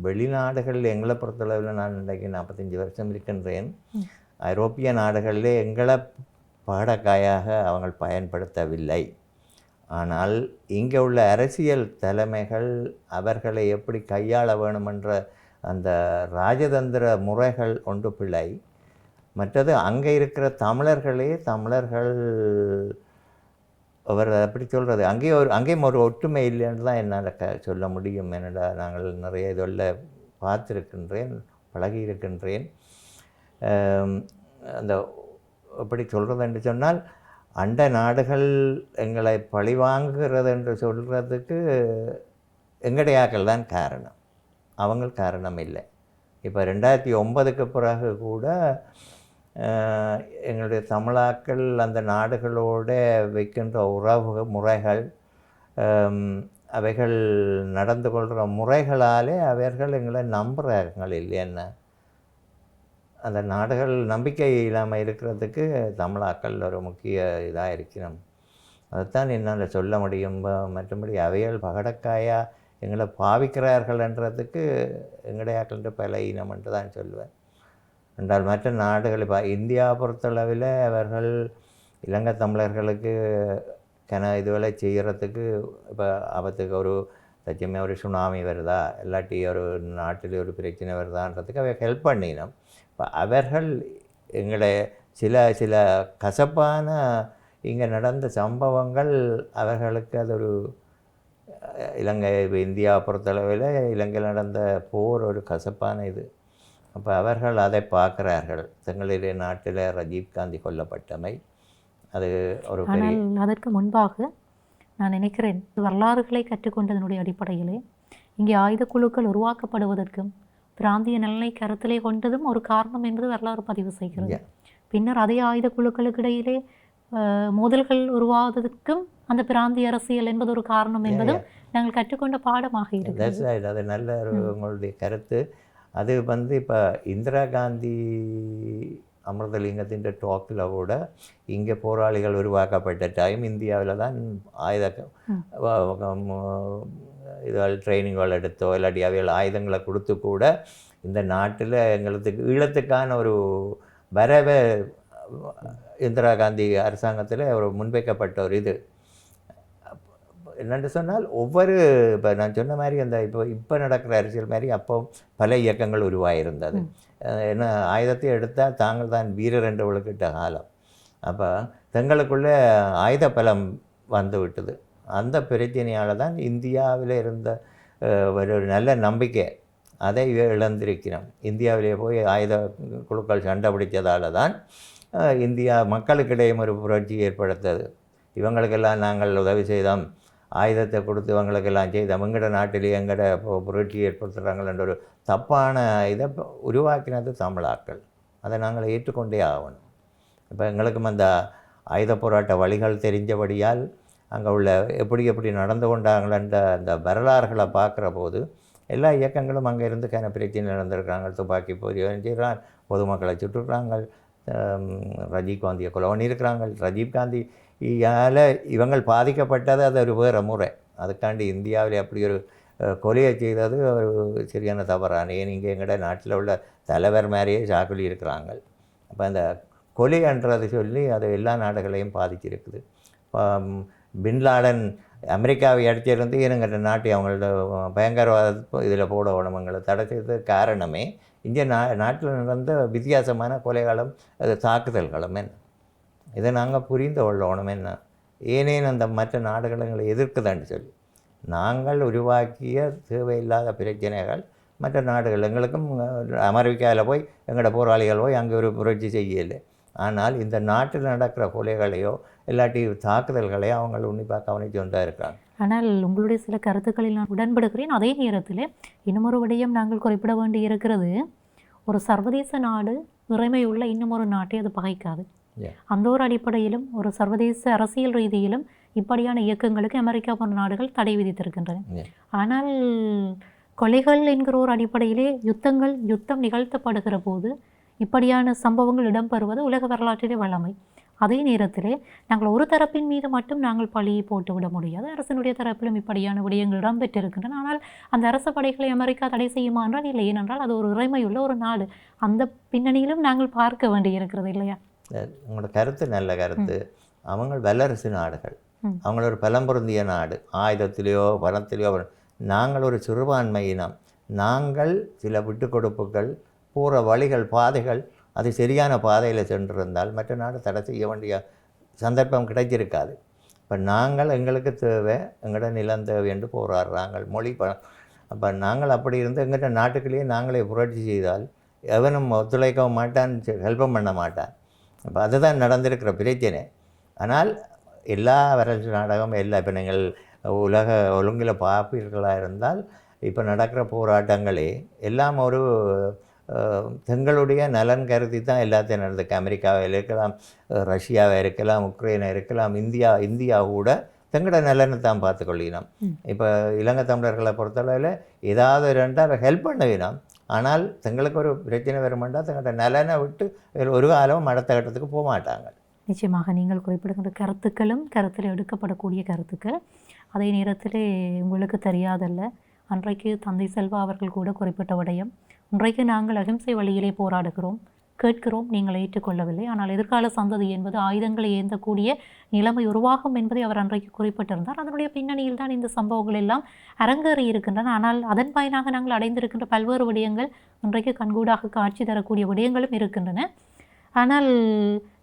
வெளிநாடுகள் எங்களை பொறுத்தளவில் நான் இன்றைக்கு 45 வருஷம் இருக்கின்றேன். ஐரோப்பிய நாடுகளிலே எங்களை பகடைக்காயாக அவங்க பயன்படுத்தவில்லை. ஆனால் இங்கே உள்ள அரசியல் தலைமைகள் அவர்களை எப்படி கையாள வேணுமென்ற அந்த ராஜதந்திர முறைகள் ஒன்று பிழை. மற்றது அங்கே இருக்கிற தமிழர்கள் அவர் அப்படி சொல்கிறது அங்கேயும் ஒரு ஒற்றுமை இல்லைன்னு தான் என்னால் சொல்ல முடியும். என்னடா நாங்கள் நிறைய இதெல்ல பார்த்துருக்கின்றேன், பழகி இருக்கின்றேன். அந்த எப்படி சொல்கிறது என்று சொன்னால் அண்ட நாடுகள் எங்களை பழிவாங்குகிறது என்று சொல்கிறதுக்கு எங்கடையாக்கள் தான் காரணம், அவங்க காரணம் இல்லை. இப்போ 2009க்கு பிறகு கூட எங்களுடைய தமிழாக்கள் அந்த நாடுகளோட வைக்கின்ற உறவு முறைகள், அவைகள் நடந்து கொள்கிற முறைகளாலே அவர்கள் எங்களை நம்புகிறார்கள் இல்லைன்னா அந்த நாடுகள் நம்பிக்கை இல்லாமல் இருக்கிறதுக்கு தமிழாக்கள் ஒரு முக்கிய இதாக இருக்கிறோம். அதைத்தான் என்னால் சொல்ல முடியும். மற்றபடி அவைகள் பகடக்காயாக எங்களை பாவிக்கிறார்கள்ன்றதுக்கு எங்கடையாக்கள்ன்ற பல இனம் என்று தான் சொல்லுவேன். என்றால் மற்ற நாடுகள் இப்போ இந்தியா பொறுத்தளவில் அவர்கள் இலங்கை தமிழர்களுக்கு இதுவரை செய்கிறதுக்கு இப்போ ஆபத்துக்கு ஒரு லட்சமே ஒரு சுனாமி வருதா இல்லாட்டி ஒரு நாட்டில் ஒரு பிரச்சனை வருதான்றதுக்கு அவை ஹெல்ப் பண்ணினோம். இப்போ அவர்கள் எங்களை சில கசப்பான இங்கே நடந்த சம்பவங்கள் அவர்களுக்கு அது ஒரு இலங்கை இப்போ இந்தியா பொறுத்தளவில் இலங்கையில் நடந்த போர் ஒரு கசப்பான இது. அப்போ அவர்கள் அதை பார்க்குறார்கள். தங்களுடைய நாட்டில் ராஜீவ்காந்தி கொல்லப்பட்டமை அது ஒரு பெரிய. ஆனால் அதற்கு முன்பாக நான் நினைக்கிறேன் வரலாறுகளை கற்றுக்கொண்டதனுடைய அடிப்படையிலே இங்கே ஆயுத குழுக்கள் உருவாக்கப்படுவதற்கும் பிராந்திய நலனை கருத்திலே கொண்டதும் ஒரு காரணம் என்பது வரலாறு பதிவு செய்கிறது. பின்னர் அதே ஆயுத குழுக்களுக்கு இடையிலே மோதல்கள் உருவாவதற்கும் அந்த பிராந்திய அரசியல் என்பது ஒரு காரணம் என்பதும் நாங்கள் கற்றுக்கொண்ட பாடமாக இருக்கிறது. அது நல்ல உங்களுடைய கருத்து. அது வந்து இப்போ இந்திரா காந்தி அமிர்தலிங்கத்தின் டாக்கில் கூட இங்கே போராளிகள் உருவாக்கப்பட்ட டைம் இந்தியாவில் தான் இதுகள் ட்ரைனிங்கள் எடுத்தோ இல்லாட்டி அவைகள் ஆயுதங்களை கொடுத்து கூட இந்த நாட்டில் ஈழத்துக்கான ஒரு வரவை இந்திரா காந்தி அரசாங்கத்தில் ஒரு முன்வைக்கப்பட்ட ஒரு இது என்னென்று சொன்னால் ஒவ்வொரு இப்போ நான் சொன்ன மாதிரி அந்த இப்போ நடக்கிற அரசியல் மாதிரி அப்போ பல இயக்கங்கள் உருவாகிருந்தது. என்ன ஆயுதத்தை எடுத்தால் தாங்கள் தான் வீரர் என்று விளக்கிட்ட காலம். அப்போ தங்களுக்குள்ளே ஆயுத பலம் வந்து விட்டது. அந்த பிரச்சனையால் தான் இந்தியாவில் இருந்த ஒரு நல்ல நம்பிக்கை அதை இழந்திருக்கிறோம். இந்தியாவிலே போய் ஆயுத குழுக்கள் சண்டை பிடித்ததால் தான் இந்தியா மக்களுக்கிடையே ஒரு புரட்சி ஏற்படுத்தது. இவங்களுக்கெல்லாம் நாங்கள் உதவி செய்தோம், ஆயுதத்தை கொடுத்து இவங்களுக்கெல்லாம் செய்தோம், எங்கட நாட்டிலேயே எங்கட புரட்சி ஏற்படுத்துகிறாங்கன்ற ஒரு தப்பான இதை உருவாக்கினது தமிழாக்கள். அதை நாங்கள் ஏற்றுக்கொண்டே ஆகணும். இப்போ எங்களுக்கும் அந்த ஆயுத போராட்ட வழிகள் தெரிஞ்சபடியால் அங்கே உள்ள எப்படி நடந்து கொண்டாங்களன்ற அந்த வரலாறுகளை பார்க்குற போது எல்லா இயக்கங்களும் அங்கே இருந்து பிரச்சனை நடந்திருக்கிறாங்க. துப்பாக்கி செய்கிறாங்க, பொதுமக்களை சுட்டுருக்குறாங்க, ராஜீவ்காந்தியை கொலை பண்ணியிருக்கிறாங்க. ராஜீவ்காந்தியால் இவங்கள் பாதிக்கப்பட்டது அது ஒரு வேறு முறை. அதுக்காண்டி இந்தியாவில் அப்படி ஒரு கொலையை செய்தது ஒரு சரியான தவறான. இங்கே எங்கட நாட்டில் உள்ள தலைவர் மாதிரியே சாக்குலி இருக்கிறாங்க. அப்போ அந்த கொலைன்றது சொல்லி அது எல்லா நாடுகளையும் பாதிச்சிருக்குது. பின்லாடன் அமெரிக்காவை அடிச்சிருந்து எங்கிற நாட்டை அவங்களோட பயங்கரவாத இதில் போட உடம்புங்களை தடை செய்தது காரணமே இங்கே நாட்டில் நடந்த வித்தியாசமான கொலைகளும் அது தாக்குதல்களும் என்ன. இதை நாங்கள் புரிந்து கொள்ளணும் என்ன. ஏனேன் அந்த மற்ற நாடுகளை எதிர்க்குதான்னு சொல்லி நாங்கள் உருவாக்கிய தேவையில்லாத பிரச்சனைகள் மற்ற நாடுகள் எங்களுக்கும் அமெரிக்காவில் போய் எங்களோட போராளிகள் போய் அங்கே ஒரு புரட்சி செய்யலை. ஆனால் இந்த நாட்டில் நடக்கிற கொலைகளையோ இல்லாட்டி தாக்குதல்களையோ அவங்க உன்னிப்பாக கவனித்து கொண்டா இருக்காங்க. ஆனால் உங்களுடைய சில கருத்துக்களில் நான் உடன்படுகிறேன். அதே நேரத்தில் இன்னுமொரு விடயம் நாங்கள் குறிப்பிட வேண்டி இருக்கிறது, ஒரு சர்வதேச நாடு இறைமையுள்ள இன்னுமொரு நாட்டை அது பகைக்காது. அந்த ஒரு அடிப்படையிலும் ஒரு சர்வதேச அரசியல் ரீதியிலும் இப்படியான இயக்கங்களுக்கு அமெரிக்கா போன்ற நாடுகள் தடை விதித்திருக்கின்றன. ஆனால் கொலைகள் என்கிற ஒரு அடிப்படையிலே யுத்தம் நிகழ்த்தப்படுகிற போது இப்படியான சம்பவங்கள் இடம்பெறுவது உலக வரலாற்றிலே வழமை. அதே நேரத்திலே நாங்கள் ஒரு தரப்பின் மீது மட்டும் நாங்கள் பழியை போட்டுவிட முடியாது. அரசனுடைய தரப்பிலும் இப்படியான விடயங்கள் இடம்பெற்றிருக்கின்றன. ஆனால் அந்த அரச படைகளை அமெரிக்கா தடை செய்யுமா என்றால் இல்லை. ஏனென்றால் அது ஒரு இறைமையுள்ள ஒரு நாடு. அந்த பின்னணியிலும் நாங்கள் பார்க்க வேண்டியிருக்கிறது இல்லையா? உங்களோட கருத்து நல்ல கருத்து. அவங்க வல்லரசு நாடுகள், அவங்கள ஒரு பலம் பொருந்திய நாடு, ஆயுதத்திலேயோ பலத்திலேயோ. நாங்கள் ஒரு சிறுபான்மை இனம். நாங்கள் சில விட்டு கொடுப்புகள், போகிற வழிகள், பாதைகள் அது சரியான பாதையில் சென்றிருந்தால் மற்ற நாடு தடை செய்ய வேண்டிய சந்தர்ப்பம் கிடைச்சிருக்காது. இப்போ நாங்கள் எங்களுக்கு தேவை, எங்களோட நிலம் தேவை என்று போராடுறாங்க மொழி அப்போ நாங்கள் அப்படி இருந்து எங்கிட்ட நாட்டுக்குள்ளேயே நாங்களே புரட்சி செய்தால் எவனும் ஒத்துழைக்க மாட்டான், ஹெல்ப்பும் பண்ண மாட்டான். அப்போ அதுதான் நடந்திருக்கிற பிரச்சனை. ஆனால் எல்லா வரலாற்று நாடகம் இப்போ நீங்கள் உலக ஒழுங்கில் பார்ப்பீர்களாக இருந்தால் இப்போ நடக்கிற போராட்டங்களே எல்லாம் ஒரு தங்களுடைய நலன் கருதி தான் எல்லாத்தையும் நடந்துக்கு. அமெரிக்காவை இருக்கலாம், ரஷ்யாவை இருக்கலாம், உக்ரைனை இருக்கலாம், இந்தியா கூட தங்களோட நலனை தான் பார்த்துக்கொள்ளினோம். இப்போ இலங்கை தமிழர்களை பொறுத்தளவில் ஏதாவது ரெண்டாக ஹெல்ப் பண்ண வேணும். ஆனால் தங்களுக்கு ஒரு பிரச்சனை வருமாண்டா தங்களோட நலனை விட்டு ஒரு காலமும் அடுத்த கட்டத்துக்கு போக மாட்டாங்க. நிச்சயமாக நீங்கள் குறிப்பிடுகின்ற கருத்துக்களும் கருத்தில் எடுக்கப்படக்கூடிய கருத்துக்கள். அதே நேரத்தில் உங்களுக்கு தெரியாதல்ல, அன்றைக்கு தந்தை செல்வா அவர்கள் கூட குறிப்பிட்ட விடயம், இன்றைக்கு நாங்கள் அகிம்சை வழியிலே போராடுகிறோம், கேட்கிறோம், நீங்கள் ஏற்றுக்கொள்ளவில்லை. ஆனால் எதிர்கால சந்ததி என்பது ஆயுதங்களை ஏந்தக்கூடிய நிலைமை உருவாகும் என்பதை அவர் அன்றைக்கு குறிப்பிட்டிருந்தார். அதனுடைய பின்னணியில் தான் இந்த சம்பவங்கள் எல்லாம் அரங்கேறி இருக்கின்றன. ஆனால் அதன் பயனாக நாங்கள் அடைந்திருக்கின்ற பல்வேறு விடயங்கள் இன்றைக்கு கண்கூடாக காட்சி தரக்கூடிய விடயங்களும் இருக்கின்றன. ஆனால்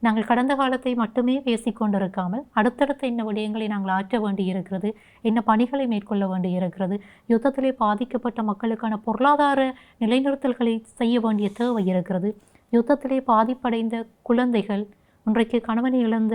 நாங்கள் கடந்த காலத்தை மட்டுமே பேசிக்கொண்டிருக்காமல் அடுத்தடுத்த என்ன விடயங்களை நாங்கள் ஆற்ற வேண்டி இருக்கிறது, என்ன பணிகளை மேற்கொள்ள வேண்டி இருக்கிறது, யுத்தத்திலே பாதிக்கப்பட்ட மக்களுக்கான பொருளாதார நிலைநிறுத்தல்களை செய்ய வேண்டிய தேவை இருக்கிறது, யுத்தத்திலே பாதிப்படைந்த குழந்தைகள், இன்றைக்கு கணவனை இழந்த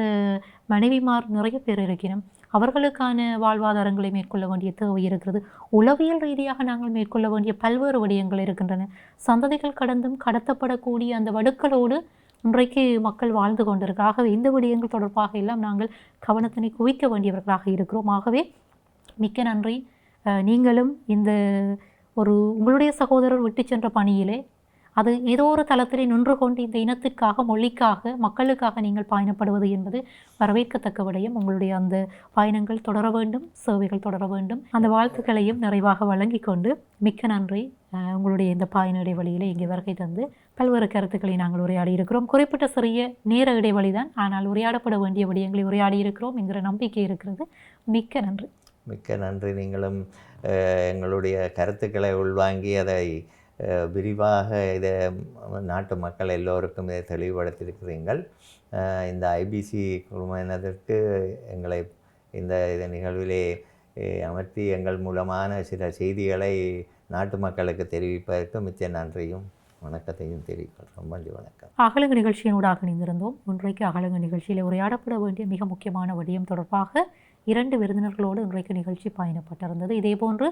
மனைவிமார் நிறைய பேர் இருக்கிறோம், அவர்களுக்கான வாழ்வாதாரங்களை மேற்கொள்ள வேண்டிய தேவை இருக்கிறது. உளவியல் ரீதியாக நாங்கள் மேற்கொள்ள வேண்டிய பல்வேறு விடயங்கள் இருக்கின்றன. சந்ததிகள் கடந்தும் கடத்தப்படக்கூடிய அந்த வடுக்களோடு இன்றைக்கு மக்கள் வாழ்ந்து கொண்டிருக்கிறார். ஆகவே இந்த விடயங்கள் தொடர்பாக எல்லாம் நாங்கள் கவனத்தினை குவிக்க வேண்டியவர்களாக இருக்கிறோம். ஆகவே மிக்க நன்றி. நீங்களும் இந்த உங்களுடைய சகோதரர் விட்டு சென்ற பணியிலே அது ஏதோ ஒரு தளத்திலே நின்று கொண்டு இந்த இனத்திற்காக, மொழிக்காக, மக்களுக்காக நீங்கள் பயணப்படுவது என்பது வரவேற்கத்தக்க விடயம். உங்களுடைய அந்த பயணங்கள் தொடர வேண்டும், சேவைகள் தொடர வேண்டும். அந்த வாழ்த்துக்களையும் நிறைவாக வழங்கி கொண்டு மிக்க நன்றி. உங்களுடைய இந்த பயண இடைவெளியில் இங்கே வருகை தந்து பல்வேறு கருத்துக்களை நாங்கள் உரையாடி இருக்கிறோம். குறிப்பிட்ட சிறிய நேர இடைவெளி தான், ஆனால் உரையாடப்பட வேண்டிய விடயங்களை உரையாடி இருக்கிறோம் என்கிற நம்பிக்கை இருக்கிறது. மிக்க நன்றி. மிக்க நன்றி. நீங்களும் எங்களுடைய கருத்துக்களை உள்வாங்கி அதை விரிவாக இதை நாட்டு மக்கள் எல்லோருக்கும் இதை தெளிவுபடுத்தியிருக்கிறீர்கள். இந்த ஐபிசி குழுமத்திற்கு எங்களை இந்த நிகழ்விலே அமர்த்தி எங்கள் மூலமான சில செய்திகளை நாட்டு மக்களுக்கு தெரிவிப்பதற்கு மிச்ச நன்றியும் வணக்கத்தையும் தெரிவிக்கிறோம். ரொம்ப வணக்கம். அகலங்கு நிகழ்ச்சியினூடாக இணைந்திருந்தோம். இன்றைக்கு அகலங்கு நிகழ்ச்சியில் உரையாடப்பட வேண்டிய மிக முக்கியமான விடயம் தொடர்பாக 2 விருந்தினர்களோடு இன்றைக்கு நிகழ்ச்சி பயணப்பட்டிருந்தது. இதேபோன்று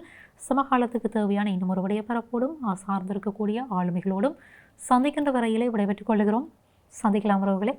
சமகாலத்துக்கு தேவையான இன்னும் ஒரு விடய பரப்போடும் சார்ந்திருக்கக்கூடிய ஆளுமைகளோடும் சந்திக்கின்ற வரையிலே விடைபெற்றுக் கொள்கிறோம். சந்திக்கலாம் உறவுகளே.